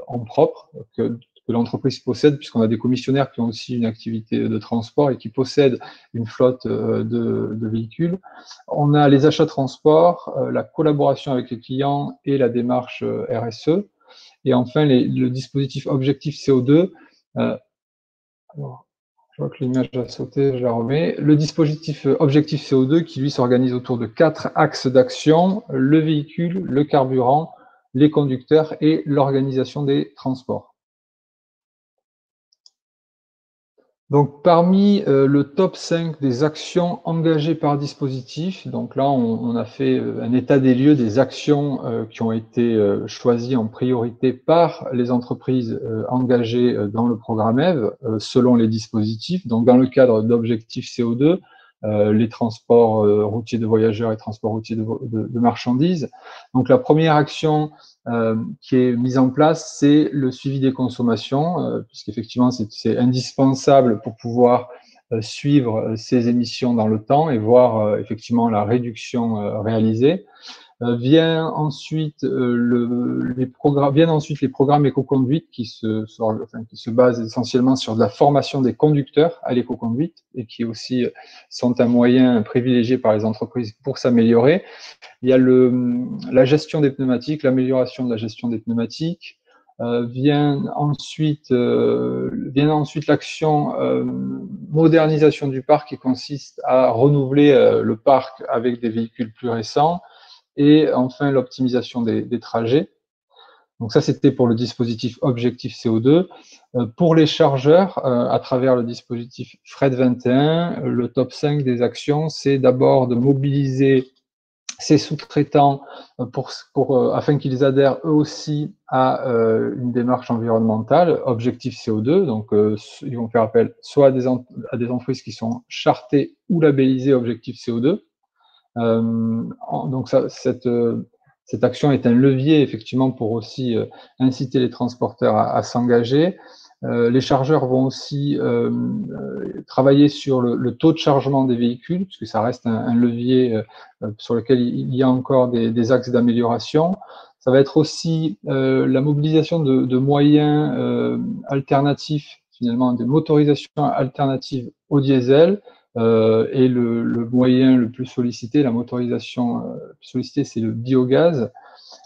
en propre, que l'entreprise possède, puisqu'on a des commissionnaires qui ont aussi une activité de transport et qui possèdent une flotte de véhicules. On a les achats transport, la collaboration avec les clients et la démarche RSE. Et enfin, le dispositif objectif CO2. Alors, je vois que l'image a sauté, je la remets. Le dispositif objectif CO2 qui, lui, s'organise autour de 4 axes d'action: le véhicule, le carburant, les conducteurs et l'organisation des transports. Donc, parmi le top 5 des actions engagées par dispositif, donc là, on a fait un état des lieux des actions qui ont été choisies en priorité par les entreprises engagées dans le programme EVE, selon les dispositifs. Donc, dans le cadre d'objectifs CO2, les transports routiers de voyageurs et transports routiers de marchandises. Donc, la première action qui est mise en place, c'est le suivi des consommations, puisqu'effectivement, c'est indispensable pour pouvoir suivre ces émissions dans le temps et voir effectivement la réduction réalisée. Viennent ensuite les programmes éco-conduite qui se basent essentiellement sur de la formation des conducteurs à l'éco-conduite et qui aussi sont un moyen privilégié par les entreprises pour s'améliorer. Il y a la gestion des pneumatiques, l'amélioration de la gestion des pneumatiques. Vient ensuite l'action modernisation du parc qui consiste à renouveler le parc avec des véhicules plus récents. Et enfin, l'optimisation des trajets. Donc ça, c'était pour le dispositif objectif CO2. Pour les chargeurs, à travers le dispositif Fret 21, le top 5 des actions, c'est d'abord de mobiliser ces sous-traitants afin qu'ils adhèrent eux aussi à une démarche environnementale, objectif CO2. Donc, ils vont faire appel soit à des entreprises qui sont chartées ou labellisées objectif CO2. Donc, cette action est un levier, effectivement, pour aussi inciter les transporteurs à s'engager. Les chargeurs vont aussi travailler sur le taux de chargement des véhicules, puisque ça reste un levier sur lequel il y a encore des axes d'amélioration. Ça va être aussi la mobilisation de moyens alternatifs, finalement, de motorisation alternative au diesel. Et le moyen le plus sollicité, la motorisation sollicitée, c'est le biogaz.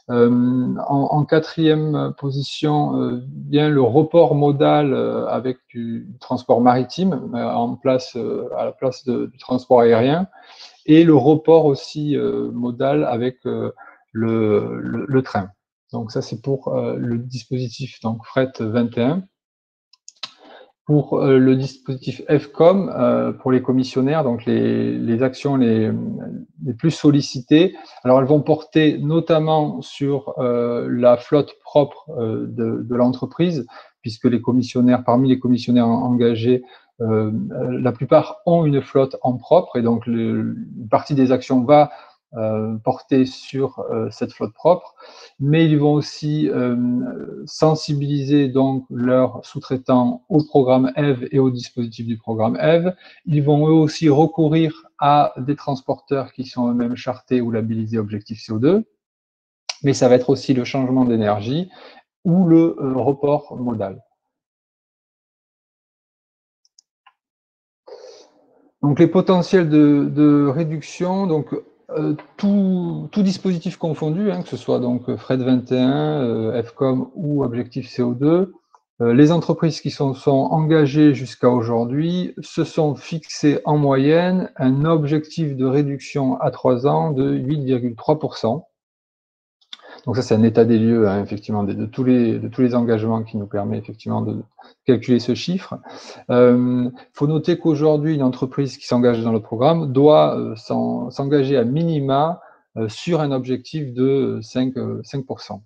En quatrième position vient le report modal avec du transport maritime à la place du transport aérien, et le report aussi modal avec le train. Donc ça, c'est pour le dispositif donc Fret 21. Pour le dispositif FCOM, pour les commissionnaires, donc les actions les plus sollicitées, alors elles vont porter notamment sur la flotte propre de l'entreprise, puisque les commissionnaires, parmi les commissionnaires engagés, la plupart ont une flotte en propre, et donc une partie des actions va porter sur cette flotte propre, mais ils vont aussi sensibiliser donc leurs sous-traitants au programme EV et au dispositif du programme EV. Ils vont eux aussi recourir à des transporteurs qui sont eux-mêmes chartés ou labellisés objectif CO2, mais ça va être aussi le changement d'énergie ou le report modal. Donc les potentiels de réduction, donc tout dispositif confondu, que ce soit donc Fret 21, FCOM ou objectif CO2, les entreprises qui sont engagées jusqu'à aujourd'hui se sont fixées en moyenne un objectif de réduction à 3 ans de 8,3%. Donc ça, c'est un état des lieux, effectivement, de tous les engagements qui nous permet effectivement de calculer ce chiffre. Faut noter qu'aujourd'hui, une entreprise qui s'engage dans le programme doit s'engager à minima sur un objectif de 5%.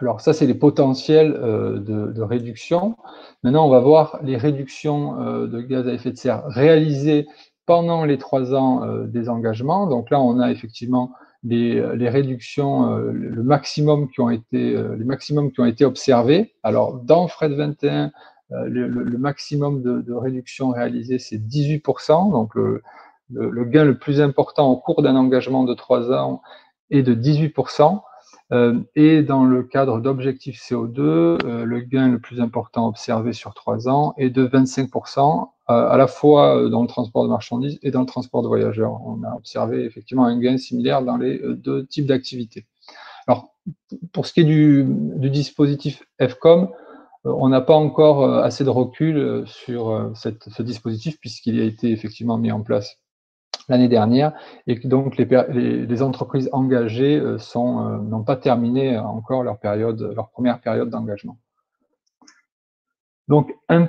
Alors ça, c'est les potentiels de réduction. Maintenant, on va voir les réductions de gaz à effet de serre réalisées pendant les 3 ans des engagements. Donc là, on a effectivement les réductions, les maximums qui ont été observés. Alors, dans Fret 21, le maximum de réduction réalisé, c'est 18%. Donc, le gain le plus important au cours d'un engagement de 3 ans est de 18%. Et dans le cadre d'objectifs CO2, le gain le plus important observé sur 3 ans est de 25%, à la fois dans le transport de marchandises et dans le transport de voyageurs. On a observé effectivement un gain similaire dans les deux types d'activités. Alors, pour ce qui est du dispositif FCOM, on n'a pas encore assez de recul sur ce dispositif, puisqu'il a été effectivement mis en place l'année dernière, et que donc les entreprises engagées n'ont pas terminé encore leur première période d'engagement. Donc, une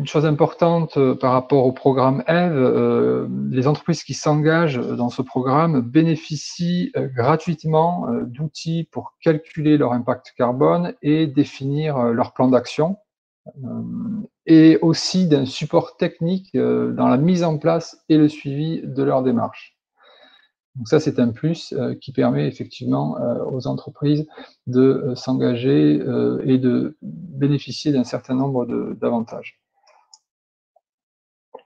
chose importante par rapport au programme EV, les entreprises qui s'engagent dans ce programme bénéficient gratuitement d'outils pour calculer leur impact carbone et définir leur plan d'action, et aussi d'un support technique dans la mise en place et le suivi de leur démarche. Donc ça, c'est un plus qui permet effectivement aux entreprises de s'engager et de bénéficier d'un certain nombre d'avantages.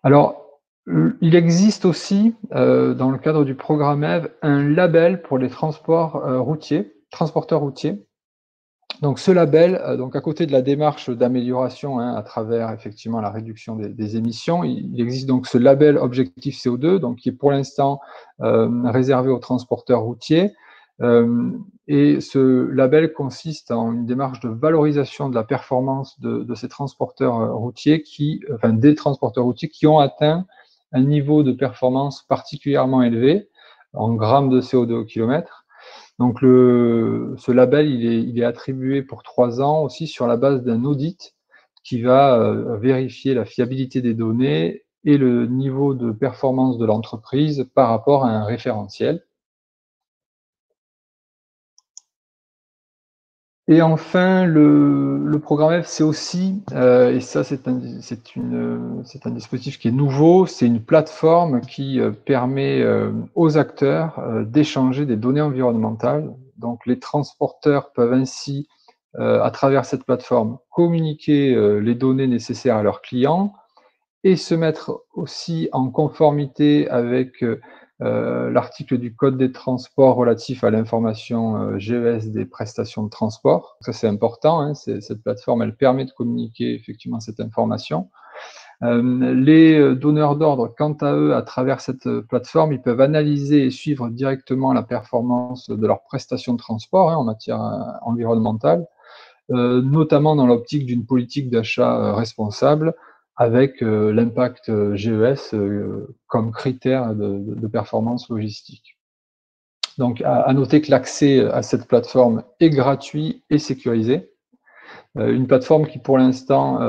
Alors, il existe aussi, dans le cadre du programme EV, un label pour les transporteurs routiers. Donc ce label, donc à côté de la démarche d'amélioration à travers effectivement la réduction des émissions, il existe donc ce label objectif CO2, donc qui est pour l'instant réservé aux transporteurs routiers. Et ce label consiste en une démarche de valorisation de la performance de ces transporteurs routiers, des transporteurs routiers qui ont atteint un niveau de performance particulièrement élevé en grammes de CO2 au kilomètre. Donc ce label, il est attribué pour 3 ans aussi sur la base d'un audit qui va vérifier la fiabilité des données et le niveau de performance de l'entreprise par rapport à un référentiel. Et enfin, le programme F, c'est aussi, et ça c'est un dispositif qui est nouveau, c'est une plateforme qui permet aux acteurs d'échanger des données environnementales. Donc les transporteurs peuvent ainsi à travers cette plateforme, communiquer les données nécessaires à leurs clients et se mettre aussi en conformité avec l'article du Code des transports relatif à l'information GES des prestations de transport. Ça, c'est important, hein, cette plateforme, elle permet de communiquer effectivement cette information. Les donneurs d'ordre, quant à eux, à travers cette plateforme, ils peuvent analyser et suivre directement la performance de leurs prestations de transport, hein, en matière environnementale, notamment dans l'optique d'une politique d'achat responsable, avec l'impact GES comme critère de performance logistique. Donc, à noter que l'accès à cette plateforme est gratuit et sécurisé. Une plateforme qui, pour l'instant,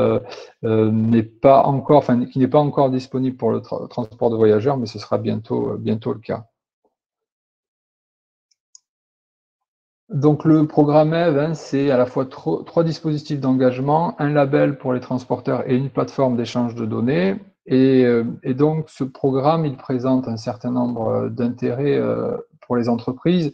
n'est pas encore disponible pour le transport de voyageurs, mais ce sera bientôt le cas. Donc, le programme EVE, hein, c'est à la fois trois dispositifs d'engagement, un label pour les transporteurs et une plateforme d'échange de données. Et donc, ce programme, il présente un certain nombre d'intérêts pour les entreprises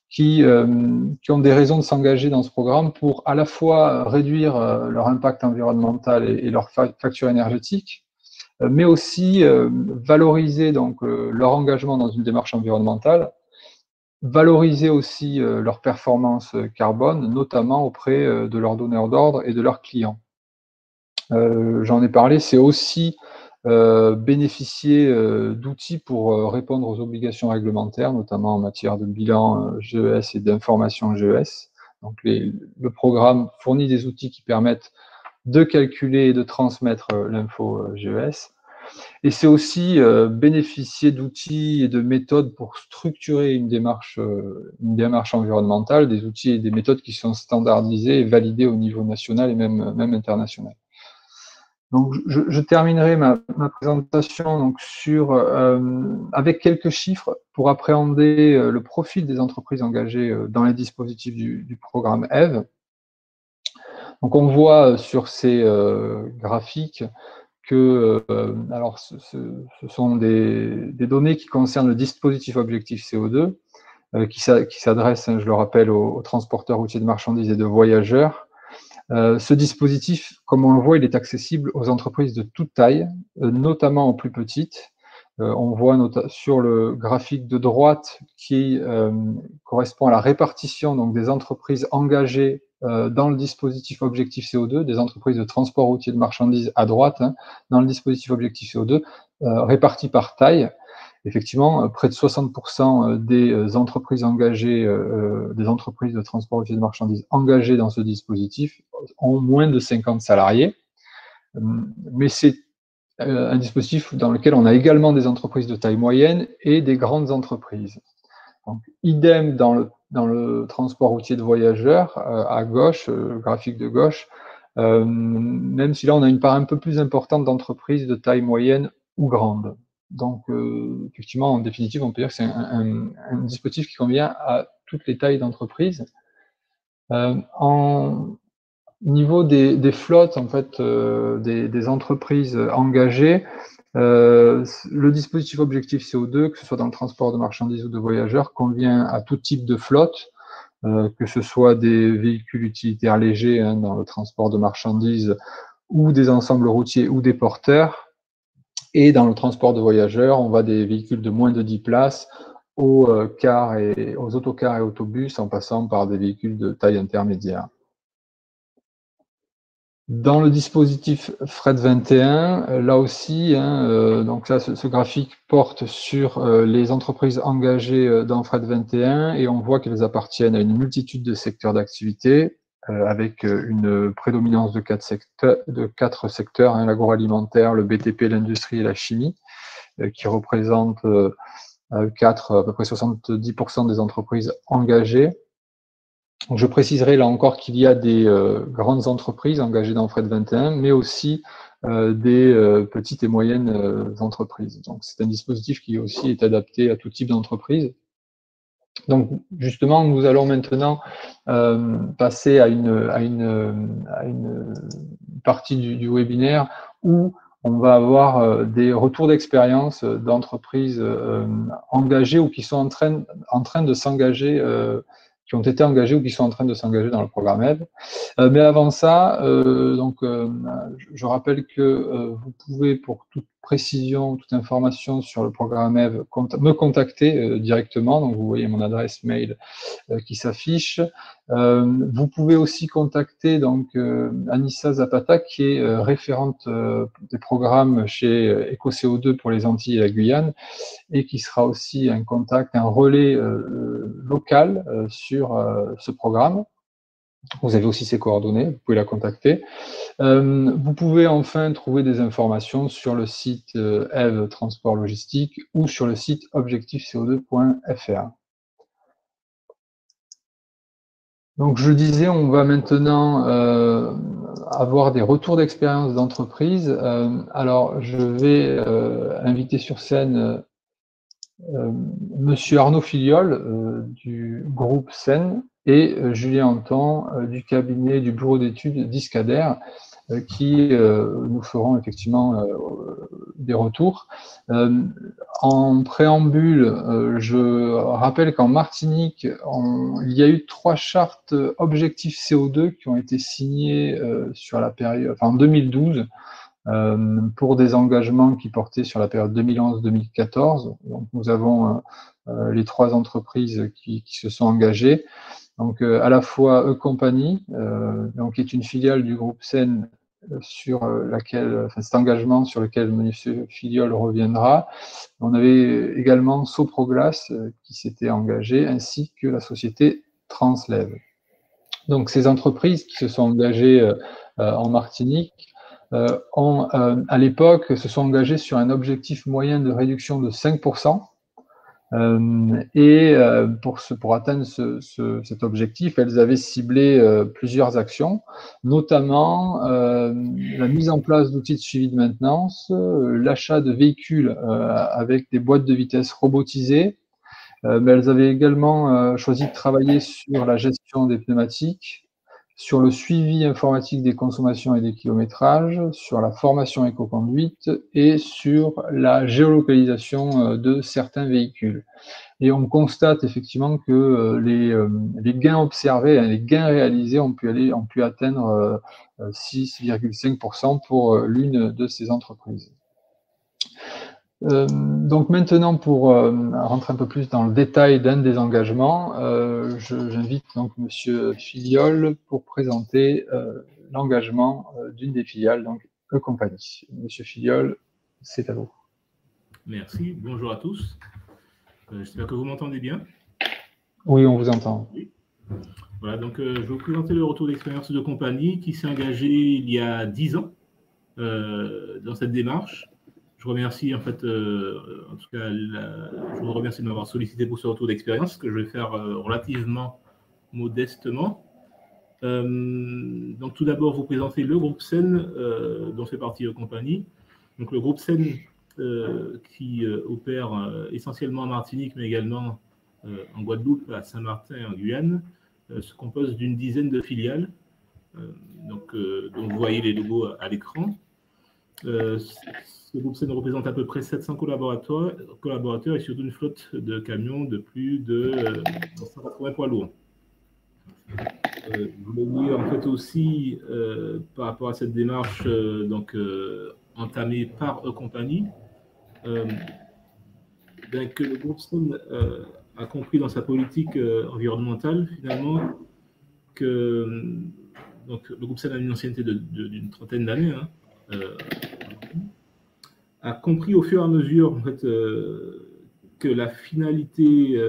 qui ont des raisons de s'engager dans ce programme pour à la fois réduire leur impact environnemental et leur facture énergétique, mais aussi valoriser donc leur engagement dans une démarche environnementale, valoriser aussi leur performance carbone, notamment auprès de leurs donneurs d'ordre et de leurs clients. J'en ai parlé, c'est aussi bénéficier d'outils pour répondre aux obligations réglementaires, notamment en matière de bilan GES et d'information GES. Donc le programme fournit des outils qui permettent de calculer et de transmettre l'info GES. Et c'est aussi bénéficier d'outils et de méthodes pour structurer une démarche environnementale, des outils et des méthodes qui sont standardisés et validés au niveau national et même international. Donc, je terminerai ma présentation donc, avec quelques chiffres pour appréhender le profil des entreprises engagées dans les dispositifs du programme EVE. Donc, on voit sur ces graphiques que alors, ce sont des données qui concernent le dispositif objectif CO2, qui s'adresse, hein, je le rappelle, aux transporteurs routiers de marchandises et de voyageurs. Ce dispositif, comme on le voit, il est accessible aux entreprises de toute taille, notamment aux plus petites. On voit sur le graphique de droite qui correspond à la répartition donc, des entreprises engagées dans le dispositif objectif CO2, des entreprises de transport routier de marchandises à droite, hein, dans le dispositif objectif CO2, réparties par taille. Effectivement, près de 60% des entreprises engagées, des entreprises de transport routier de marchandises engagées dans ce dispositif ont moins de 50 salariés. Mais c'est un dispositif dans lequel on a également des entreprises de taille moyenne et des grandes entreprises. Donc, idem dans le transport routier de voyageurs, à gauche, le graphique de gauche, même si là on a une part un peu plus importante d'entreprises de taille moyenne ou grande. Donc, effectivement, en définitive, on peut dire que c'est un dispositif qui convient à toutes les tailles d'entreprises. En niveau des flottes, en fait, des entreprises engagées, le dispositif objectif CO2, que ce soit dans le transport de marchandises ou de voyageurs, convient à tout type de flotte, que ce soit des véhicules utilitaires légers, hein, dans le transport de marchandises, ou des ensembles routiers ou des porteurs. Et dans le transport de voyageurs, on va des véhicules de moins de 10 places aux autocars et autobus, en passant par des véhicules de taille intermédiaire. Dans le dispositif Fret 21, là aussi, hein, donc là, ce graphique porte sur les entreprises engagées dans Fret 21 et on voit qu'elles appartiennent à une multitude de secteurs d'activité avec une prédominance de quatre secteurs, hein, l'agroalimentaire, le BTP, l'industrie et la chimie, qui représentent à peu près 70% des entreprises engagées. Donc, je préciserai là encore qu'il y a des grandes entreprises engagées dans Fret 21, mais aussi des petites et moyennes entreprises. Donc, c'est un dispositif qui aussi est adapté à tout type d'entreprise. Donc, justement, nous allons maintenant passer à une partie du webinaire où on va avoir des retours d'expérience d'entreprises engagées ou qui sont en train de s'engager, qui qui ont été engagés ou qui sont en train de s'engager dans le programme EVE. Mais avant ça, je rappelle que vous pouvez, pour toute précision, toute information sur le programme EVE, me contacter directement. Donc, vous voyez mon adresse mail qui s'affiche. Vous pouvez aussi contacter donc Anissa Zapata, qui est référente des programmes chez EcoCO2 pour les Antilles et la Guyane, et qui sera aussi un contact, un relais local sur ce programme. Vous avez aussi ses coordonnées, vous pouvez la contacter. Vous pouvez enfin trouver des informations sur le site EVE Transport Logistique ou sur le site objectifco2.fr. Donc je disais, on va maintenant avoir des retours d'expérience d'entreprise. Alors je vais inviter sur scène Monsieur Arnaud Filiol du groupe SEN et Julien Anton du cabinet du bureau d'études Discader qui nous feront effectivement des retours. En préambule, je rappelle qu'en Martinique, il y a eu 3 chartes objectifs CO2 qui ont été signées sur la période, en 2012, pour des engagements qui portaient sur la période 2011-2014. Donc nous avons les 3 entreprises qui se sont engagées. Donc à la fois E-Compagnie, donc qui est une filiale du groupe SEN, sur laquelle, cet engagement sur lequel M. Filiol reviendra. On avait également Soproglas qui s'était engagé, ainsi que la société Translev. Donc ces entreprises qui se sont engagées en Martinique ont, à l'époque, se sont engagées sur un objectif moyen de réduction de 5%. Pour atteindre cet objectif, elles avaient ciblé plusieurs actions, notamment la mise en place d'outils de suivi de maintenance, l'achat de véhicules avec des boîtes de vitesse robotisées, mais elles avaient également choisi de travailler sur la gestion des pneumatiques, sur le suivi informatique des consommations et des kilométrages, sur la formation éco-conduite et sur la géolocalisation de certains véhicules. Et on constate effectivement que les gains observés, les gains réalisés ont pu atteindre 6,5% pour l'une de ces entreprises. Donc maintenant, pour rentrer un peu plus dans le détail d'un des engagements, j'invite donc Monsieur Filiol pour présenter l'engagement d'une des filiales, donc E-Compagnie. Monsieur Filiol, c'est à vous. Merci, bonjour à tous. J'espère que vous m'entendez bien. Oui, on vous entend. Oui. Voilà, donc je vais vous présenter le retour d'expérience de compagnie qui s'est engagé il y a 10 ans dans cette démarche. Je remercie en fait, en tout cas, je vous remercie de m'avoir sollicité pour ce retour d'expérience que je vais faire relativement modestement. Donc tout d'abord, vous présenter le groupe SEN dont fait partie E-Compagnie. Donc le groupe SEN qui opère essentiellement en Martinique, mais également en Guadeloupe, à Saint-Martin et en Guyane, se compose d'une dizaine de filiales. Donc vous voyez les logos à l'écran. Ce groupe SEN représente à peu près 700 collaborateurs et surtout une flotte de camions de plus de 180 poids lourds. Je voulais dire en fait aussi par rapport à cette démarche entamée par E-Compagnie, que le groupe SEN a compris dans sa politique environnementale finalement que donc, le groupe SEN a une ancienneté d'une trentaine d'années, a compris au fur et à mesure en fait, que la finalité,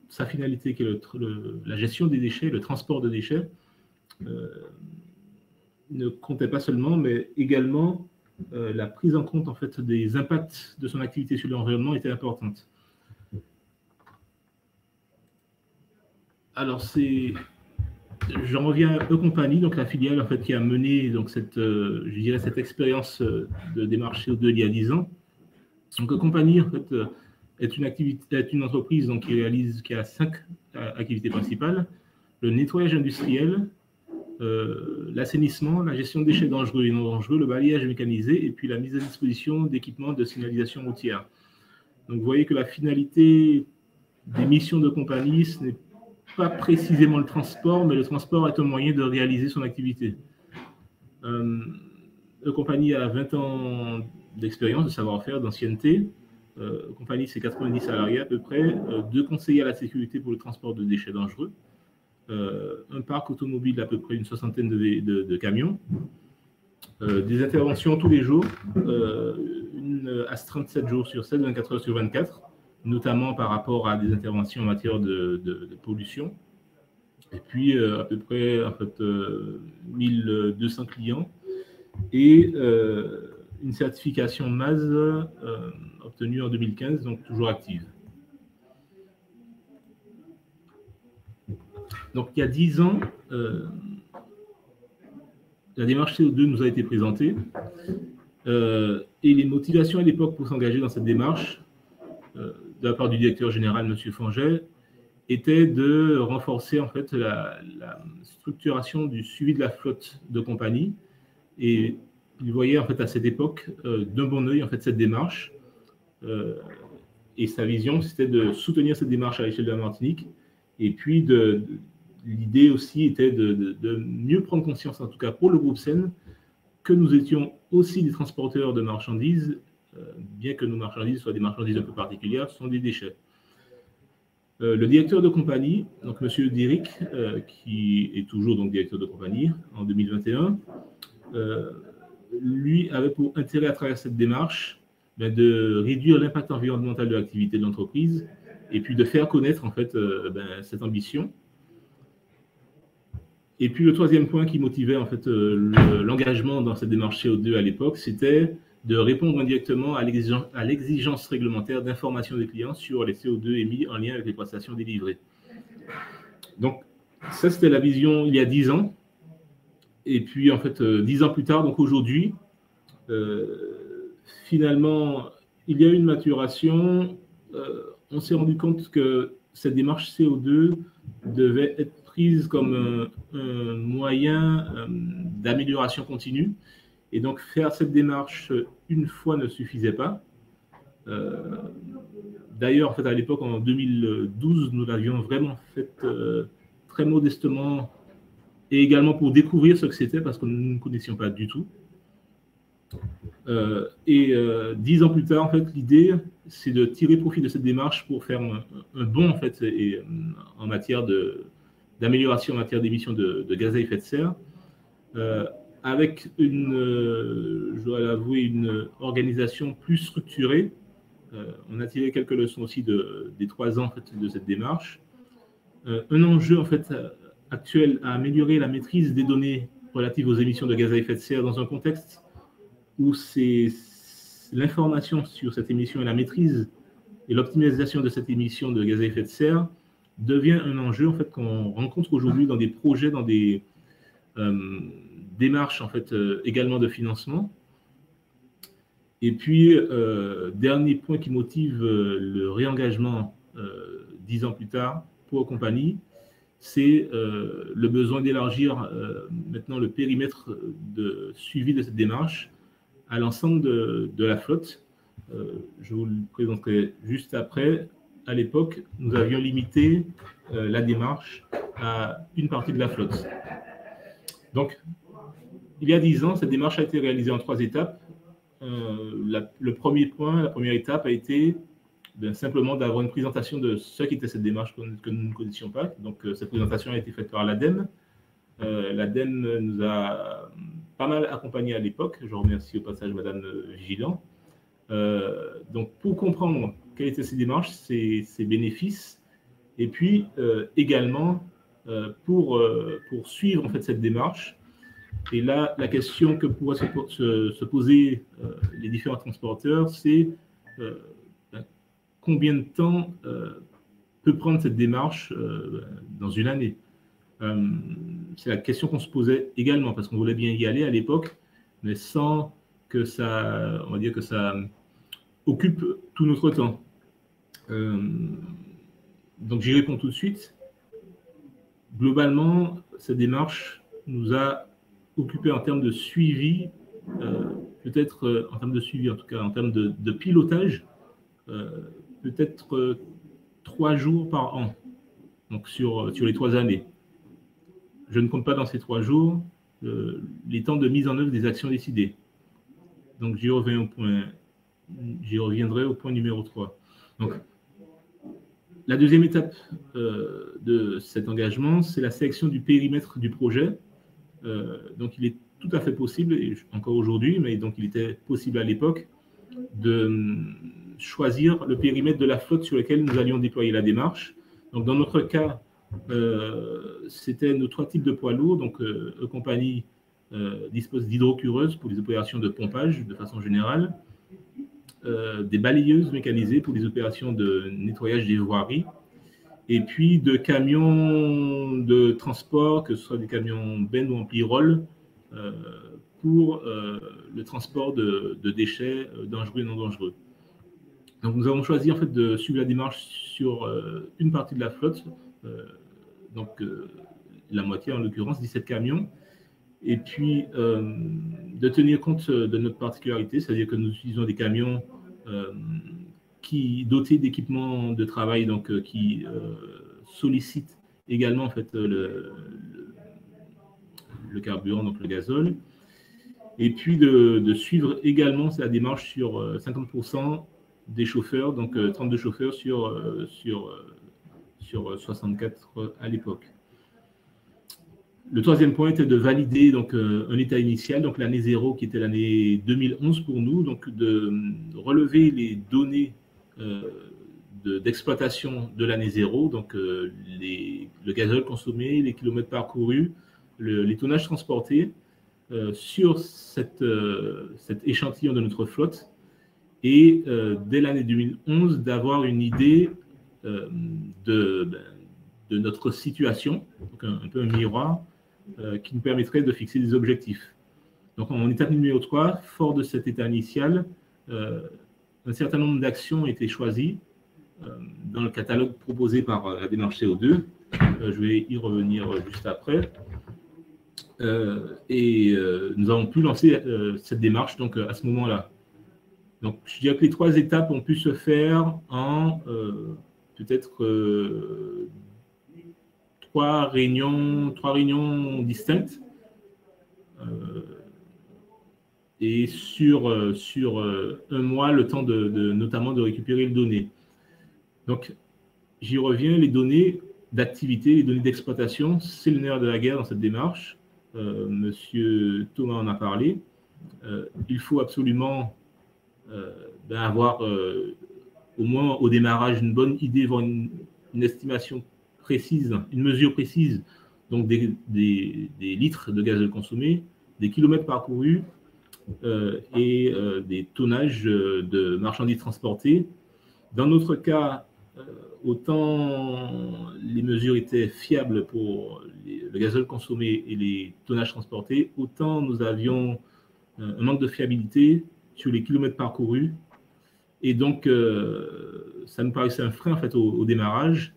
sa finalité qui est la gestion des déchets, le transport de déchets, ne comptait pas seulement, mais également la prise en compte en fait, des impacts de son activité sur l'environnement était importante. Alors, j'en reviens à E-Compagnie, donc la filiale en fait, qui a mené donc, cette expérience de démarche CO2 il y a 10 ans. Donc E-Compagnie en fait, est une entreprise donc, qui a 5 activités principales: le nettoyage industriel, l'assainissement, la gestion de déchets dangereux et non dangereux, le balayage mécanisé et puis la mise à disposition d'équipements de signalisation routière. Donc vous voyez que la finalité des missions de compagnie, ce n'est pas précisément le transport, mais le transport est un moyen de réaliser son activité. La compagnie a 20 ans d'expérience, de savoir-faire, d'ancienneté. Compagnie, c'est 90 salariés à peu près, 2 conseillers à la sécurité pour le transport de déchets dangereux, un parc automobile d'à peu près une soixantaine de camions, des interventions tous les jours, une astreinte 7 jours sur 7, 24 heures sur 24, notamment par rapport à des interventions en matière de pollution. Et puis, à peu près 1200 clients et une certification MAS obtenue en 2015, donc toujours active. Donc, il y a 10 ans, la démarche CO2 nous a été présentée et les motivations à l'époque pour s'engager dans cette démarche, de la part du directeur général, M. Fanget, était de renforcer en fait la structuration du suivi de la flotte de compagnie. Et il voyait en fait à cette époque d'un bon œil en fait cette démarche. Et sa vision, c'était de soutenir cette démarche à l'échelle de la Martinique. Et puis l'idée aussi était de mieux prendre conscience, en tout cas pour le groupe SEN, que nous étions aussi des transporteurs de marchandises, bien que nos marchandises soient des marchandises un peu particulières, ce sont des déchets. Le directeur de compagnie, donc M. Diric, qui est toujours donc directeur de compagnie en 2021, lui avait pour intérêt à travers cette démarche de réduire l'impact environnemental de l'activité de l'entreprise et puis de faire connaître en fait cette ambition. Et puis le troisième point qui motivait en fait l'engagement dans cette démarche CO2 à l'époque, c'était de répondre indirectement à l'exigence réglementaire d'information des clients sur les CO2 émis en lien avec les prestations délivrées. Donc ça, c'était la vision il y a 10 ans. Et puis en fait, 10 ans plus tard, donc aujourd'hui, finalement, il y a eu une maturation. On s'est rendu compte que cette démarche CO2 devait être prise comme un moyen d'amélioration continue. Et donc, faire cette démarche une fois ne suffisait pas. D'ailleurs, en fait, à l'époque, en 2012, nous l'avions vraiment faite très modestement et également pour découvrir ce que c'était parce que nous ne connaissions pas du tout. 10 ans plus tard, en fait, l'idée, c'est de tirer profit de cette démarche pour faire un bond, en fait, en matière d'amélioration en matière d'émissions de gaz à effet de serre, avec je dois l'avouer, une organisation plus structurée. On a tiré quelques leçons aussi des 3 ans en fait, de cette démarche. Un enjeu en fait actuel à améliorer la maîtrise des données relatives aux émissions de gaz à effet de serre dans un contexte où l'information sur cette émission et la maîtrise et l'optimisation de cette émission de gaz à effet de serre devient un enjeu en fait qu'on rencontre aujourd'hui dans des projets, dans des démarches en fait également de financement. Et puis dernier point qui motive le réengagement 10 ans plus tard pour la compagnie, c'est le besoin d'élargir maintenant le périmètre de suivi de cette démarche à l'ensemble de la flotte. Je vous le présenterai juste après. À l'époque, nous avions limité la démarche à une partie de la flotte. Donc, il y a 10 ans, cette démarche a été réalisée en 3 étapes. Le premier point, la première étape a été simplement d'avoir une présentation de ce qu'était cette démarche que nous ne connaissions pas. Donc, cette présentation a été faite par l'ADEME. L'ADEME nous a pas mal accompagnés à l'époque. Je remercie au passage Madame Vigilant. Donc, pour comprendre quelles étaient ces démarches, ses bénéfices, et puis également pour suivre en fait cette démarche. Et là, la question que pourraient se poser les différents transporteurs, c'est combien de temps peut prendre cette démarche dans une année. C'est la question qu'on se posait également, parce qu'on voulait bien y aller à l'époque, mais sans que ça, on va dire que ça occupe tout notre temps. Donc j'y réponds tout de suite. Globalement, cette démarche nous a occupé en termes de suivi, peut-être en termes de suivi, en tout cas en termes de pilotage, peut-être 3 jours par an, donc sur les 3 années. Je ne compte pas dans ces 3 jours les temps de mise en œuvre des actions décidées. Donc j'y reviendrai au point numéro 3. Donc, la deuxième étape de cet engagement, c'est la sélection du périmètre du projet. Donc il est tout à fait possible, et encore aujourd'hui, mais donc il était possible à l'époque, de choisir le périmètre de la flotte sur lequel nous allions déployer la démarche. Donc dans notre cas, c'était nos 3 types de poids lourds. Donc E-Compagnie dispose d'hydrocureuses pour les opérations de pompage de façon générale, des balayeuses mécanisées pour les opérations de nettoyage des voiries, et puis de camions de transport, que ce soit des camions bennes ou ampli-roll, pour le transport de déchets dangereux et non dangereux. Donc nous avons choisi en fait de suivre la démarche sur une partie de la flotte, donc la moitié en l'occurrence, 17 camions, et puis de tenir compte de notre particularité, c'est-à-dire que nous utilisons des camions dotés d'équipements de travail, donc qui sollicitent également en fait le carburant, donc le gazole, et puis de suivre également la démarche sur 50% des chauffeurs, donc 32 chauffeurs sur 64 à l'époque. Le troisième point était de valider donc, un état initial, donc l'année 0 qui était l'année 2011 pour nous, donc de relever les données d'exploitation de l'année 0, donc le gazole consommé, les kilomètres parcourus, les tonnages transportés sur cet échantillon de notre flotte, et dès l'année 2011 d'avoir une idée de notre situation, donc un peu un miroir, qui nous permettrait de fixer des objectifs. Donc en étape numéro 3, fort de cet état initial, un certain nombre d'actions ont été choisies dans le catalogue proposé par la démarche CO2. Je vais y revenir juste après. Nous avons pu lancer cette démarche donc, à ce moment-là. Donc je dirais que les 3 étapes ont pu se faire en peut-être 3 réunions distinctes, et sur un mois, le temps notamment de récupérer les données. Donc, j'y reviens, les données d'activité, les données d'exploitation, c'est le nerf de la guerre dans cette démarche. Monsieur Thomas en a parlé. Il faut absolument avoir au moins au démarrage une bonne idée, voire une estimation précise, une mesure précise, donc des litres de gazole consommé, des kilomètres parcourus et des tonnages de marchandises transportées. Dans notre cas, autant les mesures étaient fiables pour le gazole consommé et les tonnages transportés, autant nous avions un manque de fiabilité sur les kilomètres parcourus, et donc ça nous paraissait un frein en fait au démarrage.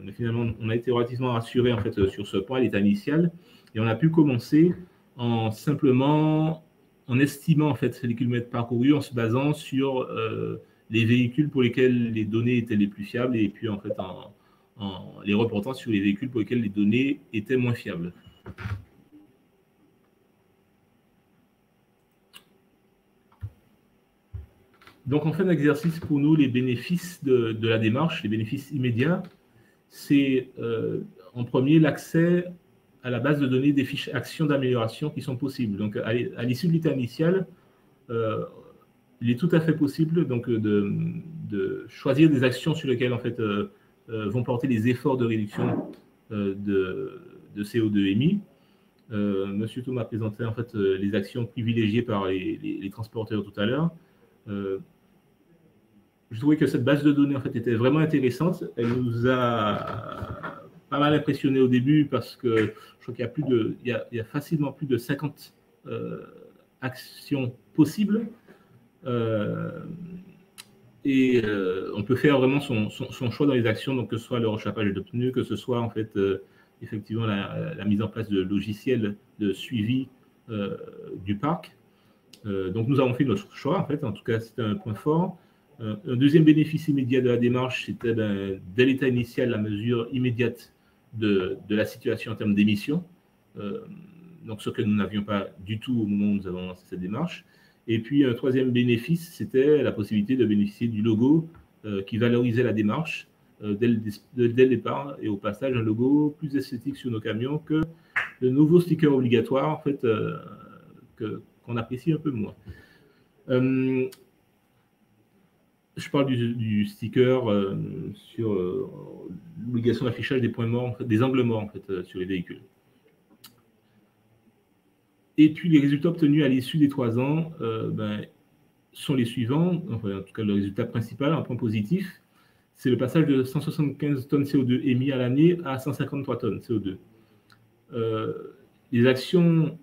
Mais finalement, on a été relativement rassuré en fait sur ce point, l'état initial, et on a pu commencer en estimant en fait les kilomètres parcourus, en se basant sur les véhicules pour lesquels les données étaient les plus fiables, et puis en fait en les reportant sur les véhicules pour lesquels les données étaient moins fiables. Donc en fin d'exercice, pour nous, les bénéfices de la démarche, les bénéfices immédiats, c'est en premier l'accès à la base de données des fiches actions d'amélioration qui sont possibles. Donc à l'issue de l'état initial, il est tout à fait possible donc, de choisir des actions sur lesquelles en fait, vont porter les efforts de réduction de CO2 émis. Monsieur Thomas présentait en fait les actions privilégiées par les transporteurs tout à l'heure. Je trouvais que cette base de données en fait, était vraiment intéressante. Elle nous a pas mal impressionné au début parce que je crois qu'il y a facilement plus de 50 actions possibles. Et on peut faire vraiment son choix dans les actions, donc que ce soit le rechappage de pneus, que ce soit en fait effectivement la mise en place de logiciels de suivi du parc. Donc nous avons fait notre choix en fait, en tout cas c'était un point fort. Un deuxième bénéfice immédiat de la démarche, c'était dès l'état initial, la mesure immédiate de la situation en termes d'émissions, donc ce que nous n'avions pas du tout au moment où nous avons lancé cette démarche. Et puis un troisième bénéfice, c'était la possibilité de bénéficier du logo qui valorisait la démarche dès le départ, et au passage un logo plus esthétique sur nos camions que le nouveau sticker obligatoire en fait, qu'on apprécie un peu moins. Je parle du sticker sur l'obligation d'affichage des points morts, en fait, des angles morts en fait, sur les véhicules. Et puis les résultats obtenus à l'issue des 3 ans sont les suivants. Enfin, en tout cas, le résultat principal, un point positif, c'est le passage de 175 tonnes CO2 émis à l'année à 153 tonnes CO2. Les actions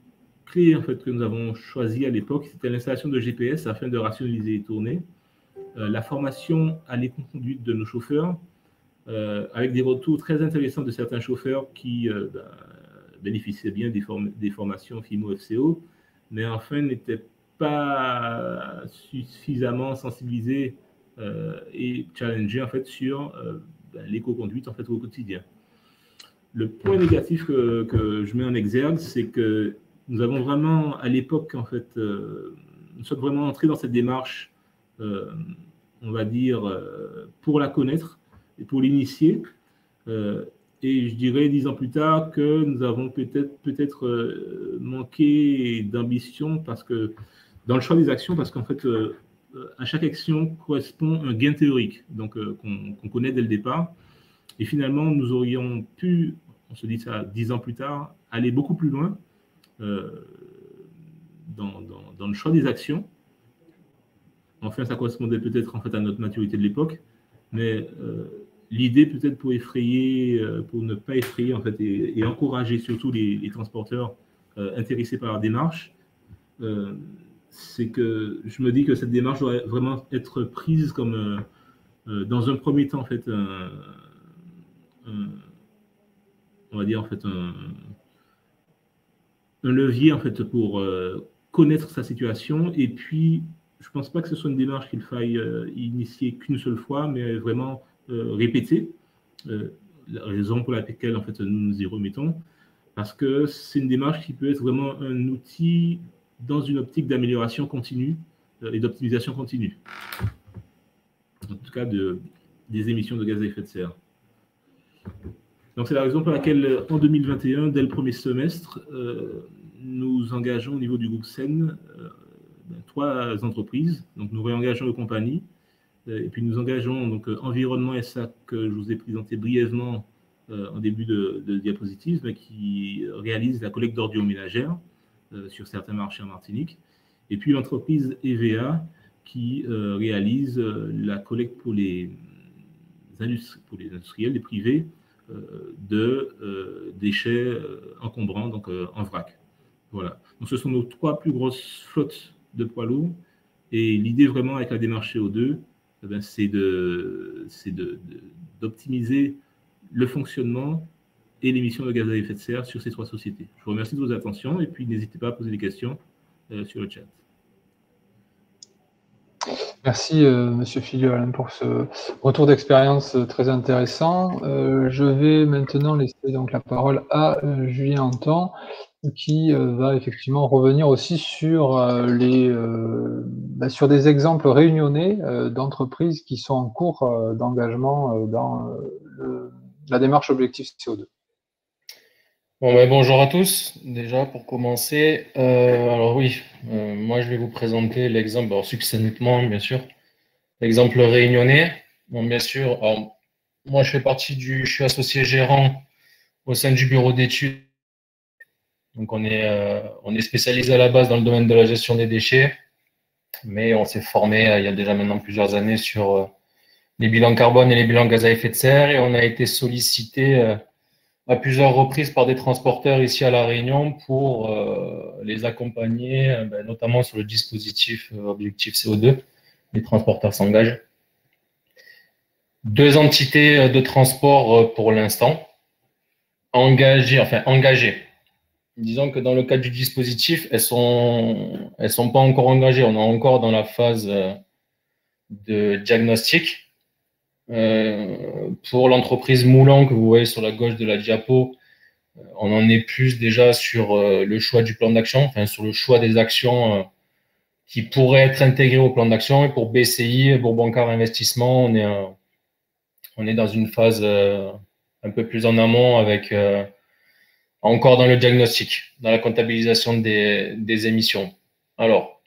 clés en fait, que nous avons choisies à l'époque, c'était l'installation de GPS afin de rationaliser les tournées, la formation à l'éconduite de nos chauffeurs, avec des retours très intéressants de certains chauffeurs qui bénéficiaient bien des formations FIMO-FCO, mais enfin n'étaient pas suffisamment sensibilisés et challengés en fait, sur l'éco-conduite en fait, au quotidien. Le point négatif que je mets en exergue, c'est que nous avons vraiment, à l'époque, en fait, nous sommes vraiment entrés dans cette démarche, on va dire, pour la connaître et pour l'initier. Et je dirais 10 ans plus tard que nous avons peut-être manqué d'ambition parce que dans le choix des actions, parce qu'en fait, à chaque action correspond un gain théorique, donc qu'on connaît dès le départ. Et finalement, nous aurions pu, on se dit ça 10 ans plus tard, aller beaucoup plus loin dans le choix des actions. Enfin, ça correspondait peut-être en fait à notre maturité de l'époque, mais l'idée peut-être pour effrayer, pour ne pas effrayer en fait et encourager surtout les transporteurs intéressés par la démarche, c'est que je me dis que cette démarche doit vraiment être prise comme dans un premier temps en fait on va dire en fait un levier en fait pour connaître sa situation, et puis je ne pense pas que ce soit une démarche qu'il faille initier qu'une seule fois, mais vraiment répéter. La raison pour laquelle en fait nous nous y remettons, parce que c'est une démarche qui peut être vraiment un outil dans une optique d'amélioration continue et d'optimisation continue, en tout cas des émissions de gaz à effet de serre. Donc c'est la raison pour laquelle en 2021, dès le premier semestre, nous engageons au niveau du groupe SEN 3 entreprises. Donc nous réengageons les compagnies, et puis nous engageons donc Environnement SA, que je vous ai présenté brièvement en début de diapositive, mais qui réalise la collecte d'ordures ménagères sur certains marchés en Martinique. Et puis l'entreprise EVA, qui réalise la collecte pour les industriels, les privés, de déchets encombrants, donc en vrac. Voilà. Donc ce sont nos 3 plus grosses flottes de poids lourds, et l'idée vraiment avec la démarche CO2, c'est d'optimiser le fonctionnement et l'émission de gaz à effet de serre sur ces 3 sociétés. Je vous remercie de vos attentions, et puis n'hésitez pas à poser des questions sur le chat. Merci, Monsieur Filio-Alain, pour ce retour d'expérience très intéressant. Je vais maintenant laisser donc la parole à Julien Anton, qui va effectivement revenir aussi sur sur des exemples réunionnais d'entreprises qui sont en cours d'engagement dans la démarche objectif CO2. Bon, bonjour à tous. Déjà, pour commencer, alors oui, moi je vais vous présenter l'exemple, succinctement bien sûr, l'exemple réunionnais. Bon, bien sûr, alors, moi je suis associé gérant au sein du bureau d'études. Donc on est spécialisé à la base dans le domaine de la gestion des déchets, mais on s'est formé il y a déjà maintenant plusieurs années sur les bilans carbone et les bilans gaz à effet de serre, et on a été sollicité à plusieurs reprises par des transporteurs ici à La Réunion pour les accompagner, notamment sur le dispositif objectif CO2. Les transporteurs s'engagent. 2 entités de transport pour l'instant, engagées. Disons que dans le cadre du dispositif, elles sont pas encore engagées. On est encore dans la phase de diagnostic. Pour l'entreprise Moulan que vous voyez sur la gauche de la diapo, on en est plus déjà sur le choix du plan d'action, enfin sur le choix des actions qui pourraient être intégrées au plan d'action. Et pour BCI, Bourboncard Investissement, on est dans une phase un peu plus en amont avec encore dans le diagnostic, dans la comptabilisation des émissions. Alors,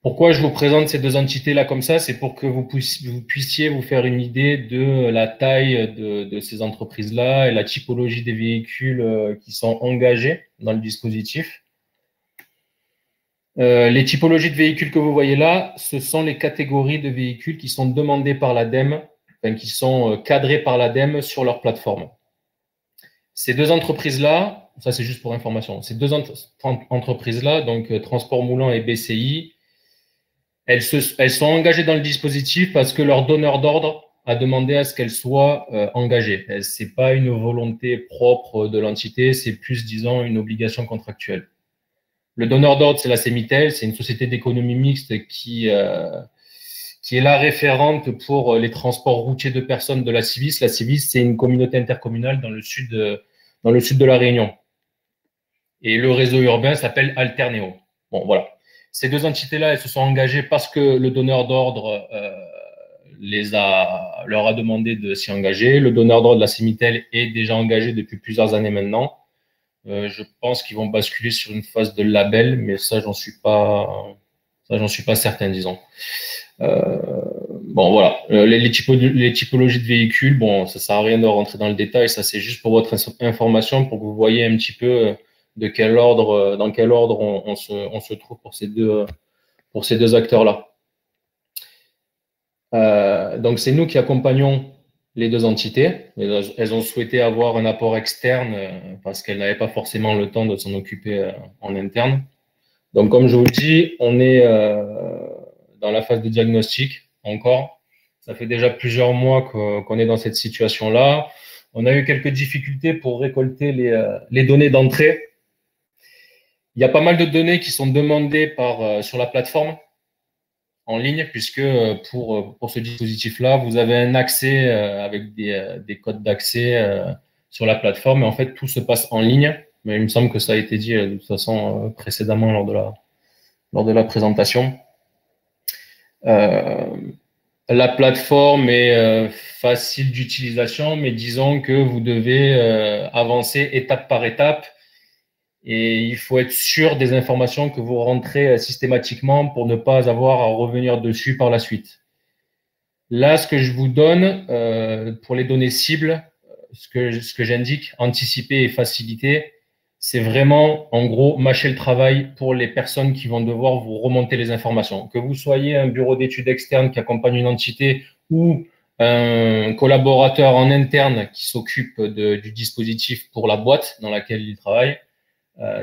pourquoi je vous présente ces deux entités-là comme ça? C'est pour que vous puissiez vous faire une idée de la taille de ces entreprises-là et la typologie des véhicules qui sont engagés dans le dispositif. Les typologies de véhicules que vous voyez là, ce sont les catégories de véhicules qui sont demandées par l'ADEME, enfin, qui sont cadrés par l'ADEME sur leur plateforme. Ces deux entreprises-là, ça c'est juste pour information, ces deux entreprises-là, donc Transport Moulan et BCI, elles sont engagées dans le dispositif parce que leur donneur d'ordre a demandé à ce qu'elles soient engagées. Ce n'est pas une volonté propre de l'entité, c'est plus, disons, une obligation contractuelle. Le donneur d'ordre, c'est la CEMITEL, c'est une société d'économie mixte qui est la référente pour les transports routiers de personnes de la Civis. La Civis, c'est une communauté intercommunale dans le sud de la Réunion. Et le réseau urbain s'appelle Alternéo. Bon, voilà. Ces deux entités-là, elles se sont engagées parce que le donneur d'ordre leur a demandé de s'y engager. Le donneur d'ordre de la CEMITEL est déjà engagé depuis plusieurs années maintenant. Je pense qu'ils vont basculer sur une phase de label, mais ça, j'en suis pas certain, disons. Bon, voilà. Les typologies de véhicules, bon, ça sert à rien de rentrer dans le détail. Ça, c'est juste pour votre information, pour que vous voyez un petit peu dans quel ordre on se trouve pour ces deux acteurs-là. Donc, c'est nous qui accompagnons les deux entités. Elles ont souhaité avoir un apport externe parce qu'elles n'avaient pas forcément le temps de s'en occuper en interne. Donc, comme je vous le dis, on est dans la phase de diagnostic encore. Ça fait déjà plusieurs mois qu'on est dans cette situation-là. On a eu quelques difficultés pour récolter les données d'entrée. Il y a pas mal de données qui sont demandées sur la plateforme en ligne, puisque pour ce dispositif-là, vous avez un accès avec des codes d'accès sur la plateforme. Et en fait, tout se passe en ligne. Mais il me semble que ça a été dit de toute façon précédemment lors de la présentation. La plateforme est facile d'utilisation, mais disons que vous devez avancer étape par étape. Et il faut être sûr des informations que vous rentrez systématiquement pour ne pas avoir à revenir dessus par la suite. Là, ce que je vous donne pour les données cibles, ce que j'indique, anticiper et faciliter, c'est vraiment, en gros, mâcher le travail pour les personnes qui vont devoir vous remonter les informations. Que vous soyez un bureau d'études externe qui accompagne une entité ou un collaborateur en interne qui s'occupe du dispositif pour la boîte dans laquelle il travaille,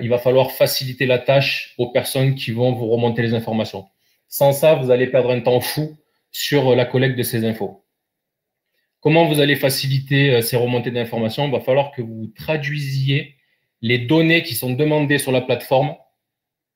il va falloir faciliter la tâche aux personnes qui vont vous remonter les informations. Sans ça, vous allez perdre un temps fou sur la collecte de ces infos. Comment vous allez faciliter ces remontées d'informations? Il va falloir que vous traduisiez les données qui sont demandées sur la plateforme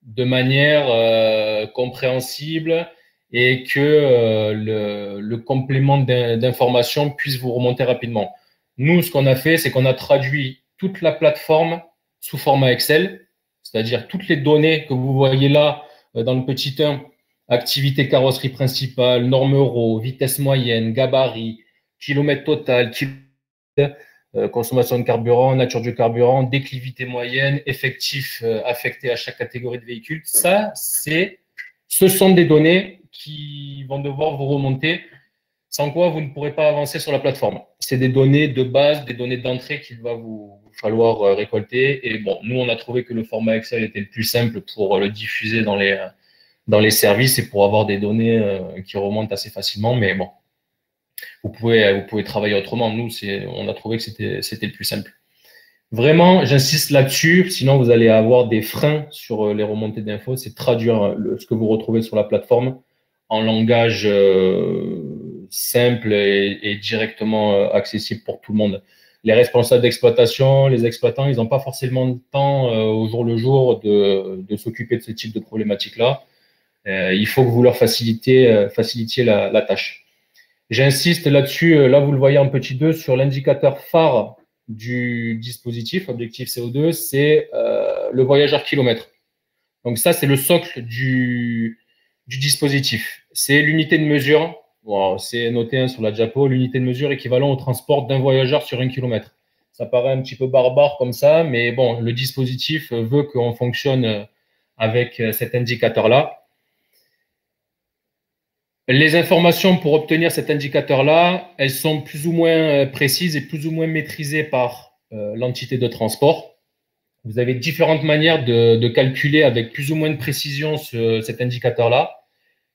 de manière compréhensible et que le complément d'information puisse vous remonter rapidement. Nous, ce qu'on a fait, c'est qu'on a traduit toute la plateforme sous format Excel, c'est-à-dire toutes les données que vous voyez là dans le petit 1, activité carrosserie principale, norme euro, vitesse moyenne, gabarit, kilomètre total, consommation de carburant, nature du carburant, déclivité moyenne, effectif affecté à chaque catégorie de véhicule. Ça, ce sont des données qui vont devoir vous remonter, sans quoi vous ne pourrez pas avancer sur la plateforme. C'est des données de base, des données d'entrée qu'il va vous falloir récolter. Et bon, nous, on a trouvé que le format Excel était le plus simple pour le diffuser dans les services et pour avoir des données qui remontent assez facilement. Mais bon, vous pouvez travailler autrement. Nous, on a trouvé que c'était le plus simple. Vraiment, j'insiste là-dessus, sinon vous allez avoir des freins sur les remontées d'infos. C'est traduire ce que vous retrouvez sur la plateforme en langage simple et directement accessible pour tout le monde. Les responsables d'exploitation, les exploitants, ils n'ont pas forcément le temps au jour le jour de s'occuper de ce type de problématiques-là. il faut que vous leur facilitiez la tâche. J'insiste là-dessus, là vous le voyez en petit 2, sur l'indicateur phare du dispositif, objectif CO2, c'est le voyageur kilomètre. Donc ça, c'est le socle du dispositif. C'est l'unité de mesure, bon, c'est noté sur la Diapo, l'unité de mesure équivalent au transport d'un voyageur sur 1 kilomètre. Ça paraît un petit peu barbare comme ça, mais bon, le dispositif veut qu'on fonctionne avec cet indicateur-là. Les informations pour obtenir cet indicateur-là, elles sont plus ou moins précises et plus ou moins maîtrisées par l'entité de transport. Vous avez différentes manières de calculer avec plus ou moins de précision cet indicateur-là.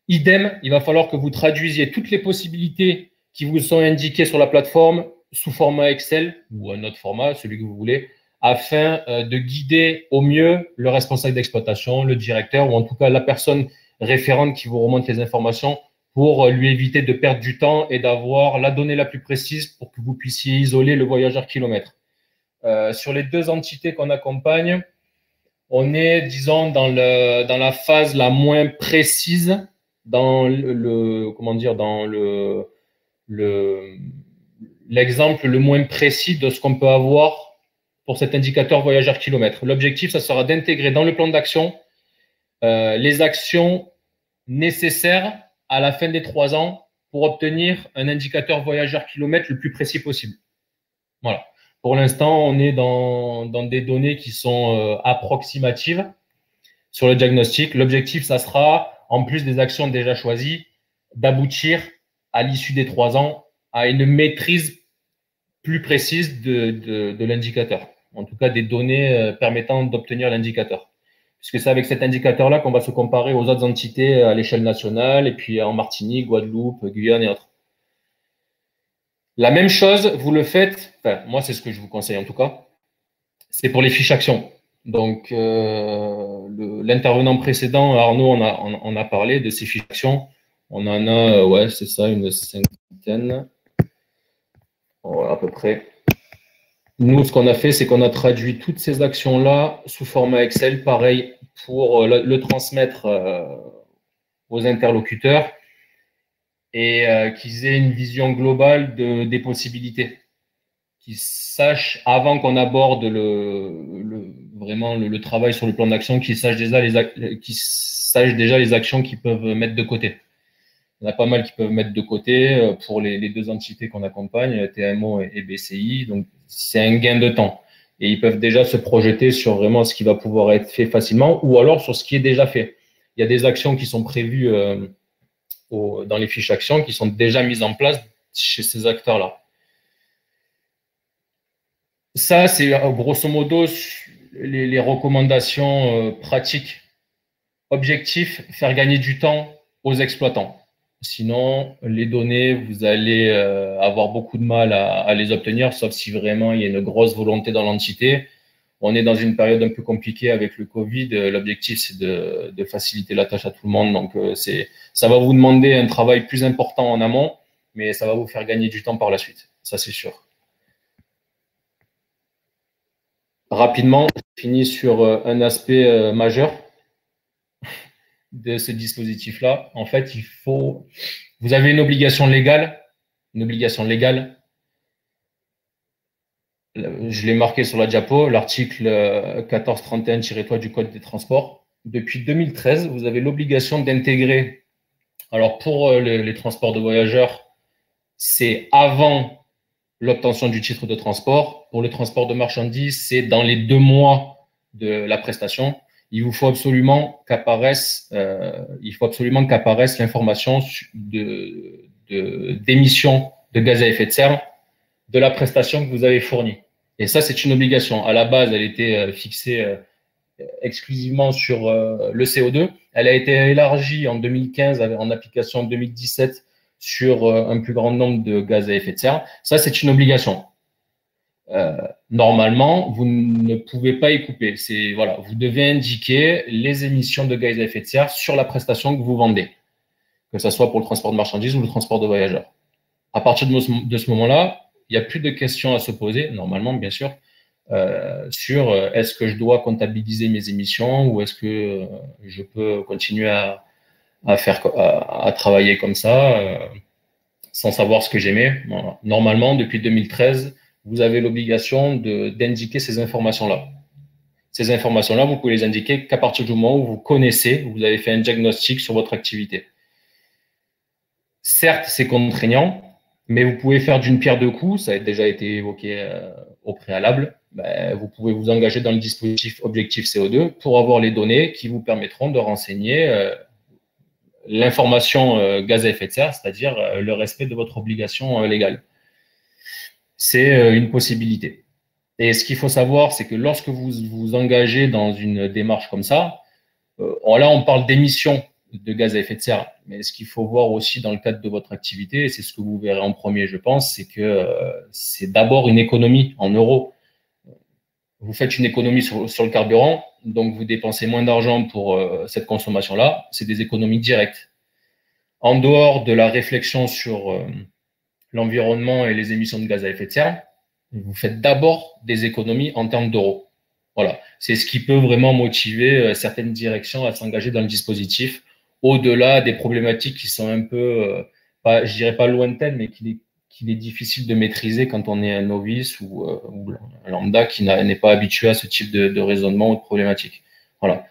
Idem, il va falloir que vous traduisiez toutes les possibilités qui vous sont indiquées sur la plateforme sous format Excel ou un autre format, celui que vous voulez, afin de guider au mieux le responsable d'exploitation, le directeur ou en tout cas la personne référente qui vous remonte les informations pour lui éviter de perdre du temps et d'avoir la donnée la plus précise pour que vous puissiez isoler le voyageur kilomètre. Sur les deux entités qu'on accompagne, on est, disons, dans la phase la moins précise, dans l'exemple le moins précis de ce qu'on peut avoir pour cet indicateur voyageur kilomètre. L'objectif, ça sera d'intégrer dans le plan d'action les actions nécessaires à la fin des 3 ans pour obtenir un indicateur voyageur kilomètre le plus précis possible. Voilà. Pour l'instant, on est dans des données qui sont approximatives sur le diagnostic. L'objectif, ça sera, en plus des actions déjà choisies, d'aboutir à l'issue des 3 ans à une maîtrise plus précise de l'indicateur. En tout cas, des données permettant d'obtenir l'indicateur. Puisque c'est avec cet indicateur-là qu'on va se comparer aux autres entités à l'échelle nationale, et puis en Martinique, Guadeloupe, Guyane et autres. La même chose, vous le faites, enfin, moi c'est ce que je vous conseille en tout cas, c'est pour les fiches actions. Donc, l'intervenant précédent, Arnaud, on a parlé de ces fiches actions. On en a, ouais, c'est ça, une 50aine, voilà, à peu près. Nous, ce qu'on a fait, c'est qu'on a traduit toutes ces actions-là sous format Excel, pareil, pour le transmettre aux interlocuteurs et qu'ils aient une vision globale des possibilités. Qu'ils sachent, avant qu'on aborde vraiment le travail sur le plan d'action, qu'ils sachent déjà les actions qu'ils peuvent mettre de côté. Il y en a pas mal qui peuvent mettre de côté pour les deux entités qu'on accompagne, TMO et BCI. Donc, c'est un gain de temps. Et ils peuvent déjà se projeter sur vraiment ce qui va pouvoir être fait facilement ou alors sur ce qui est déjà fait. Il y a des actions qui sont prévues dans les fiches actions qui sont déjà mises en place chez ces acteurs-là. Ça, c'est grosso modo les recommandations pratiques. Objectif, faire gagner du temps aux exploitants. Sinon, les données, vous allez avoir beaucoup de mal à les obtenir, sauf si vraiment il y a une grosse volonté dans l'entité. On est dans une période un peu compliquée avec le Covid. L'objectif, c'est de faciliter la tâche à tout le monde. Donc, ça va vous demander un travail plus important en amont, mais ça va vous faire gagner du temps par la suite. Ça, c'est sûr. Rapidement, je finis sur un aspect majeur de ce dispositif-là. En fait, vous avez une obligation légale. Je l'ai marqué sur la diapo, l'article 1431-3 du Code des transports. Depuis 2013, vous avez l'obligation d'intégrer, alors pour les transports de voyageurs, c'est avant l'obtention du titre de transport. Pour le transport de marchandises, c'est dans les 2 mois de la prestation. Il faut absolument qu'apparaisse l'information d'émission de gaz à effet de serre de la prestation que vous avez fournie. Et ça, c'est une obligation. À la base, elle était fixée exclusivement sur le CO2. Elle a été élargie en 2015 en application en 2017 sur un plus grand nombre de gaz à effet de serre. Ça, c'est une obligation. Normalement, vous ne pouvez pas y couper. Voilà, vous devez indiquer les émissions de gaz à effet de serre sur la prestation que vous vendez, que ce soit pour le transport de marchandises ou le transport de voyageurs. À partir de ce moment-là, il n'y a plus de questions à se poser, normalement, bien sûr, sur est-ce que je dois comptabiliser mes émissions ou est-ce que je peux continuer à travailler comme ça, sans savoir ce que j'aimais. Voilà. Normalement, depuis 2013, vous avez l'obligation d'indiquer ces informations-là. Ces informations-là, vous pouvez les indiquer qu'à partir du moment où vous connaissez, vous avez fait un diagnostic sur votre activité. Certes, c'est contraignant, mais vous pouvez faire d'une pierre deux coups, ça a déjà été évoqué au préalable. Ben, vous pouvez vous engager dans le dispositif Objectif CO2 pour avoir les données qui vous permettront de renseigner l'information gaz à effet de serre, c'est-à-dire le respect de votre obligation légale. C'est une possibilité. Et ce qu'il faut savoir, c'est que lorsque vous vous engagez dans une démarche comme ça, là on parle d'émissions de gaz à effet de serre, mais ce qu'il faut voir aussi dans le cadre de votre activité, et c'est ce que vous verrez en premier, je pense, c'est que c'est d'abord une économie en euros. Vous faites une économie sur le carburant, donc vous dépensez moins d'argent pour cette consommation-là, c'est des économies directes. En dehors de la réflexion sur l'environnement et les émissions de gaz à effet de serre, vous faites d'abord des économies en termes d'euros. Voilà, c'est ce qui peut vraiment motiver certaines directions à s'engager dans le dispositif, au-delà des problématiques qui sont un peu, je dirais pas lointaines, mais qu'il est difficile de maîtriser quand on est un novice ou un lambda qui n'est pas habitué à ce type de raisonnement ou de problématique. Voilà,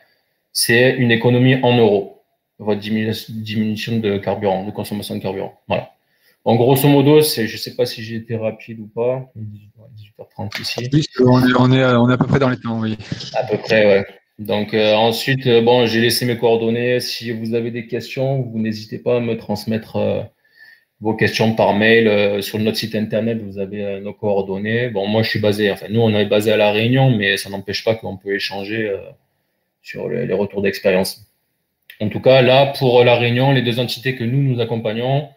c'est une économie en euros, votre diminution de carburant, de consommation de carburant. Voilà. En grosso modo, je ne sais pas si j'ai été rapide ou pas. 18h30 ici. Oui, on est à peu près dans les temps, oui. À peu près, ouais. Donc ensuite, bon, j'ai laissé mes coordonnées. Si vous avez des questions, vous n'hésitez pas à me transmettre vos questions par mail. Sur notre site internet, vous avez nos coordonnées. Bon, moi, je suis nous, on est basé à La Réunion, mais ça n'empêche pas qu'on peut échanger sur les retours d'expérience. En tout cas, là, pour La Réunion, les deux entités que nous accompagnons,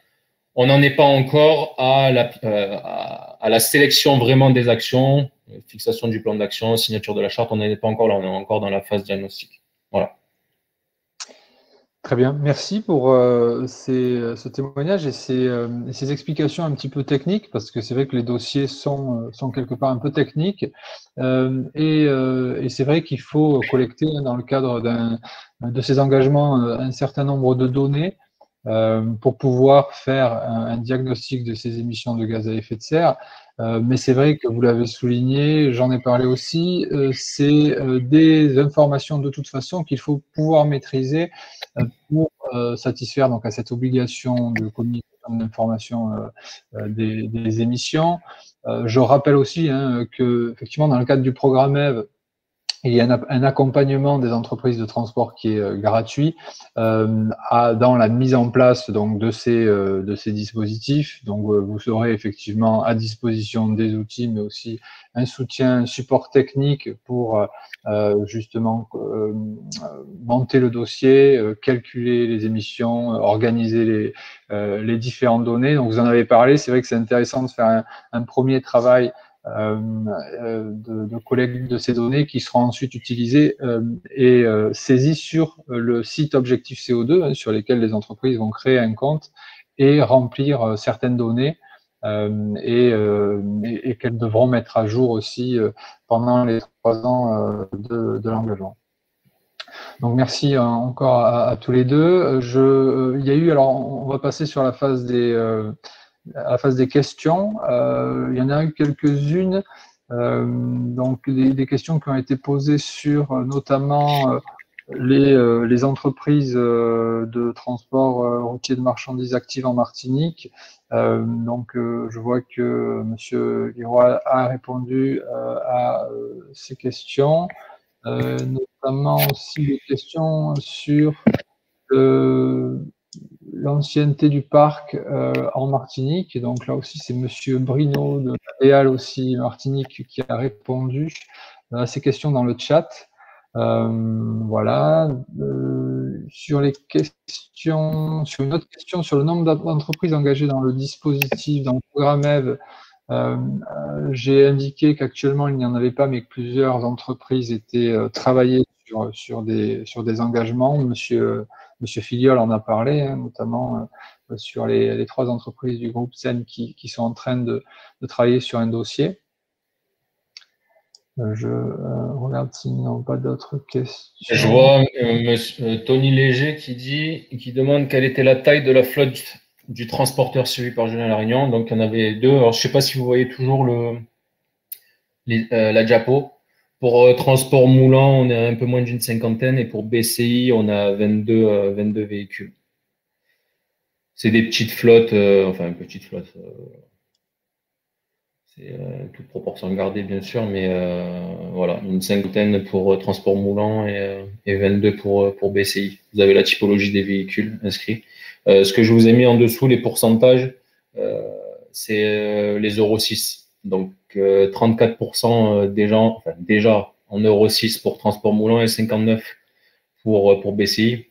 on n'en est pas encore à la sélection vraiment des actions, fixation du plan d'action, signature de la charte. On n'en est pas encore là, on est encore dans la phase diagnostique. Voilà. Très bien, merci pour ce témoignage et ces explications un petit peu techniques, parce que c'est vrai que les dossiers sont quelque part un peu techniques, et c'est vrai qu'il faut collecter dans le cadre de ces engagements un certain nombre de données pour pouvoir faire un diagnostic de ces émissions de gaz à effet de serre. Mais c'est vrai que vous l'avez souligné, j'en ai parlé aussi, c'est des informations de toute façon qu'il faut pouvoir maîtriser pour satisfaire donc à cette obligation de communication d'information des émissions. Je rappelle aussi que effectivement dans le cadre du programme EVE, il y a un accompagnement des entreprises de transport qui est gratuit dans la mise en place donc de ces dispositifs. Donc vous aurez effectivement à disposition des outils, mais aussi un soutien, un support technique pour justement monter le dossier, calculer les émissions, organiser les différentes données. Donc vous en avez parlé. C'est vrai que c'est intéressant de faire un premier travail de collecte de ces données qui seront ensuite utilisées et saisies sur le site Objectif CO2 sur lesquels les entreprises vont créer un compte et remplir certaines données et qu'elles devront mettre à jour aussi pendant les 3 ans de l'engagement. Donc merci encore à tous les deux. Il y a eu, alors on va passer sur la phase des questions. Il y en a eu quelques-unes, donc des questions qui ont été posées sur notamment les entreprises de transport routier de marchandises actives en Martinique. Donc je vois que M. Leroy a répondu à ces questions, notamment aussi des questions sur l'ancienneté du parc en Martinique. Et donc là aussi, c'est M. Brino de Réal aussi Martinique qui a répondu à ces questions dans le chat. Voilà. Sur une autre question sur le nombre d'entreprises engagées dans le dispositif, dans le programme EVE, j'ai indiqué qu'actuellement il n'y en avait pas, mais que plusieurs entreprises étaient travaillées sur des engagements. Monsieur Filiol en a parlé, notamment sur les 3 entreprises du groupe SEN qui sont en train de travailler sur un dossier. Je regarde s'ils n'ont pas d'autres questions. Je vois Tony Léger qui demande quelle était la taille de la flotte du transporteur suivi par Julien Larignan. Donc, il y en avait deux. Alors, je ne sais pas si vous voyez toujours la Japo. Pour transport moulant, on est un peu moins d'une cinquantaine. Et pour BCI, on a 22 véhicules. C'est des petites flottes, enfin, une petite flotte. C'est toute proportion gardée, bien sûr, mais voilà, une cinquantaine pour transport moulant et 22 pour BCI. Vous avez la typologie des véhicules inscrits. Ce que je vous ai mis en dessous, les pourcentages, c'est les Euro 6. Donc, 34% des gens, enfin, déjà en Euro 6 pour transport moulant et 59 pour BCI.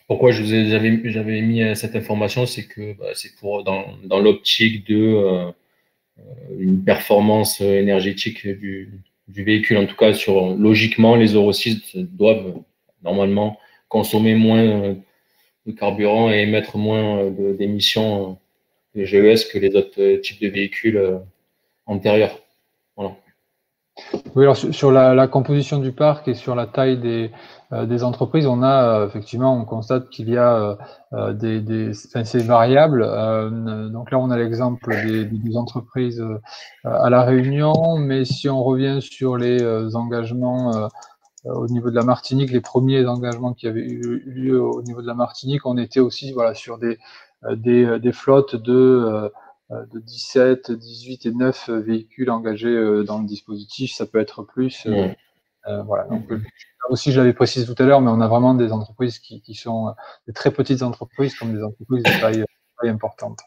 Pourquoi j'avais mis cette information, c'est que c'est pour dans l'optique de une performance énergétique du véhicule. En tout cas, logiquement, les Euro 6 doivent normalement consommer moins de carburant et émettre moins d'émissions de GES que les autres types de véhicules antérieurs. Voilà. Oui, alors sur la composition du parc et sur la taille des entreprises, effectivement, on constate qu'il y a c'est variable. Donc là, on a l'exemple des entreprises à La Réunion, mais si on revient sur les engagements au niveau de la Martinique, les premiers engagements qui avaient eu lieu au niveau de la Martinique, on était aussi sur des flottes de 17, 18 et 9 véhicules engagés dans le dispositif. Ça peut être plus. Voilà. Donc, aussi, je l'avais précisé tout à l'heure, mais on a vraiment des entreprises qui sont des très petites entreprises comme des entreprises de taille importante.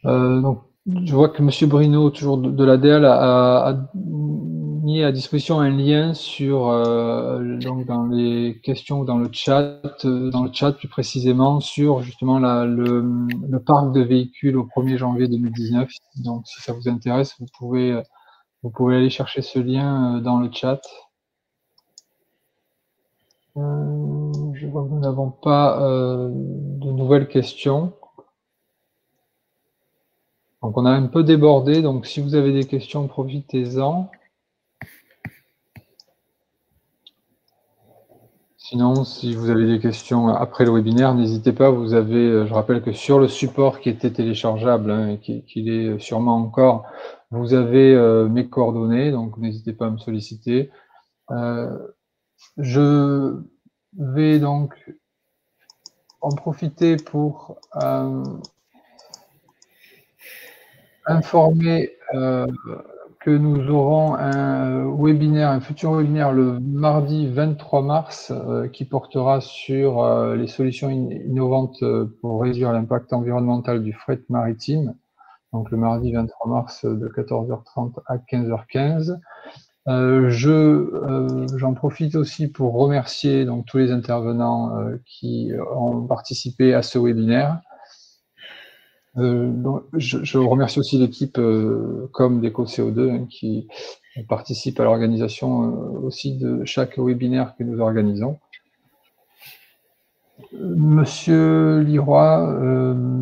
Donc, je vois que M. Brino, toujours de l'ADL, a mis à disposition un lien donc dans les questions, dans le chat plus précisément, sur justement le parc de véhicules au 1er janvier 2019. Donc, si ça vous intéresse, vous pouvez aller chercher ce lien dans le chat. Je vois que nous n'avons pas de nouvelles questions. Donc, on a un peu débordé, donc si vous avez des questions, profitez-en. Sinon, si vous avez des questions après le webinaire, n'hésitez pas. Vous avez, je rappelle que sur le support qui était téléchargeable, et qu'il est sûrement encore, vous avez mes coordonnées, donc n'hésitez pas à me solliciter. Je vais donc en profiter pour informer que nous aurons un futur webinaire le mardi 23 mars qui portera sur les solutions innovantes pour réduire l'impact environnemental du fret maritime. Donc le mardi 23 mars de 14h30 à 15h15. J'en profite aussi pour remercier donc tous les intervenants qui ont participé à ce webinaire. Je remercie aussi l'équipe comme d'EcoCO2 qui participe à l'organisation aussi de chaque webinaire que nous organisons. Monsieur Liroy,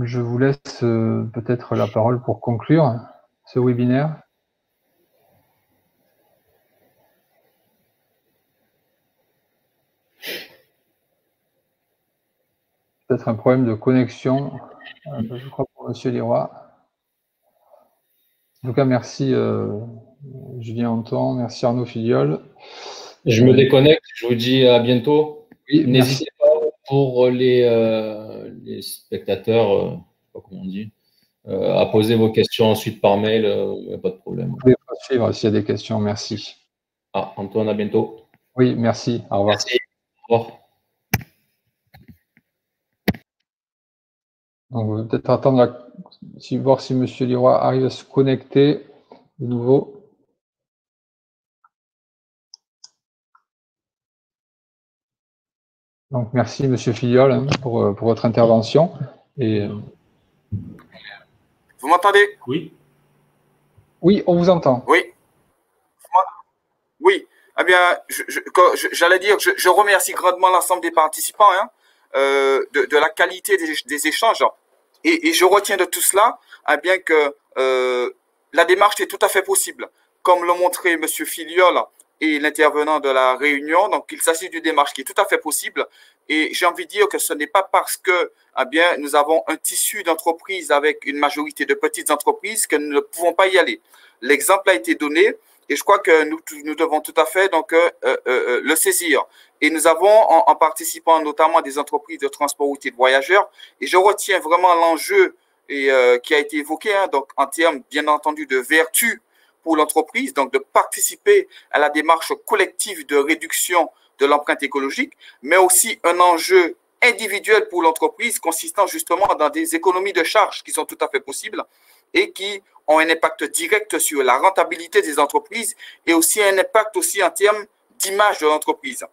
je vous laisse peut-être la parole pour conclure ce webinaire. Peut-être un problème de connexion, je crois, pour Monsieur Liroy. En tout cas, merci Julien Anton, merci Arnaud Filiol. Je me déconnecte, je vous dis à bientôt. Oui, n'hésitez pas pour les spectateurs, je ne sais pas comment on dit, à poser vos questions ensuite par mail, il n'y a pas de problème. Vous pouvez suivre s'il y a des questions, merci. Ah, Antoine, à bientôt. Oui, merci, au revoir. Merci, au revoir. Donc, on va peut-être attendre voir si M. Liroy arrive à se connecter de nouveau. Donc, merci M. Filiol pour votre intervention. Et... Vous m'entendez? Oui. Oui, on vous entend. Oui. Oui. Eh bien, j'allais dire, je remercie grandement l'ensemble des participants de la qualité des échanges. Et je retiens de tout cela, bien que la démarche est tout à fait possible. Comme l'ont montré M. Filiol et l'intervenant de la réunion, donc il s'agit d'une démarche qui est tout à fait possible. Et j'ai envie de dire que ce n'est pas parce que nous avons un tissu d'entreprises avec une majorité de petites entreprises que nous ne pouvons pas y aller. L'exemple a été donné et je crois que nous devons tout à fait donc, le saisir. Et nous avons, en participant notamment à des entreprises de transport routier de voyageurs, et je retiens vraiment l'enjeu qui a été évoqué, donc en termes bien entendu de vertu pour l'entreprise, donc de participer à la démarche collective de réduction de l'empreinte écologique, mais aussi un enjeu individuel pour l'entreprise consistant justement dans des économies de charges qui sont tout à fait possibles et qui ont un impact direct sur la rentabilité des entreprises et aussi un impact aussi en termes d'image de l'entreprise.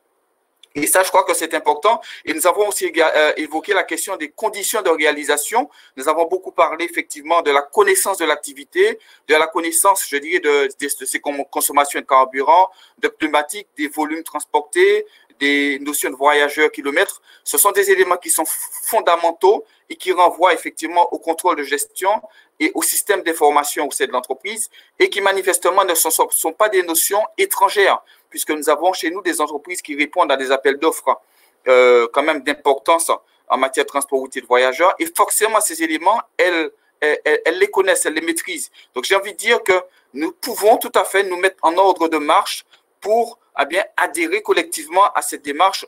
Et ça, je crois que c'est important. Et nous avons aussi évoqué la question des conditions de réalisation. Nous avons beaucoup parlé effectivement de la connaissance de l'activité, de la connaissance, je dirais, de ces consommations de carburant, de pneumatiques, des volumes transportés, des notions de voyageurs, kilomètres. Ce sont des éléments qui sont fondamentaux et qui renvoient effectivement au contrôle de gestion et au système d'information au sein de l'entreprise et qui manifestement ne sont pas des notions étrangères, puisque nous avons chez nous des entreprises qui répondent à des appels d'offres quand même d'importance en matière de transport routier de voyageurs. Et forcément, ces éléments, elles les connaissent, elles les maîtrisent. Donc, j'ai envie de dire que nous pouvons tout à fait nous mettre en ordre de marche pour adhérer collectivement à cette démarche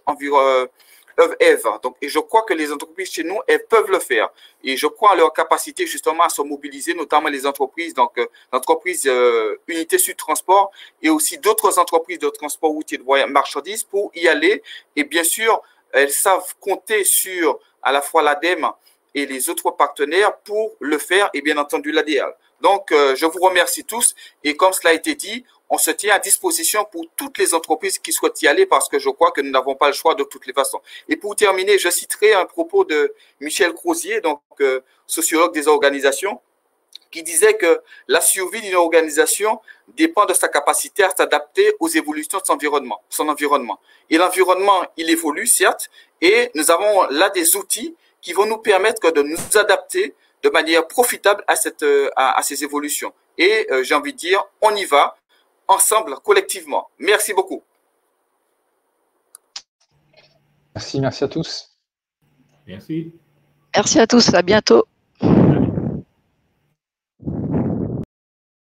EVE. Donc, et je crois que les entreprises chez nous, elles peuvent le faire. Et je crois en leur capacité justement à se mobiliser, notamment les entreprises, donc l'entreprise Unité Sud Transport et aussi d'autres entreprises de transport routier de marchandises pour y aller. Et bien sûr, elles savent compter sur à la fois l'ADEME et les autres partenaires pour le faire et bien entendu l'ADL. Donc, je vous remercie tous et comme cela a été dit, on se tient à disposition pour toutes les entreprises qui souhaitent y aller parce que je crois que nous n'avons pas le choix de toutes les façons. Et pour terminer, je citerai un propos de Michel Crozier, donc sociologue des organisations, qui disait que la survie d'une organisation dépend de sa capacité à s'adapter aux évolutions de son environnement. Et l'environnement, il évolue, certes, et nous avons là des outils qui vont nous permettre de nous adapter de manière profitable à ces évolutions. Et j'ai envie de dire, on y va ensemble, collectivement. Merci beaucoup. Merci à tous. Merci. Merci à tous, à bientôt.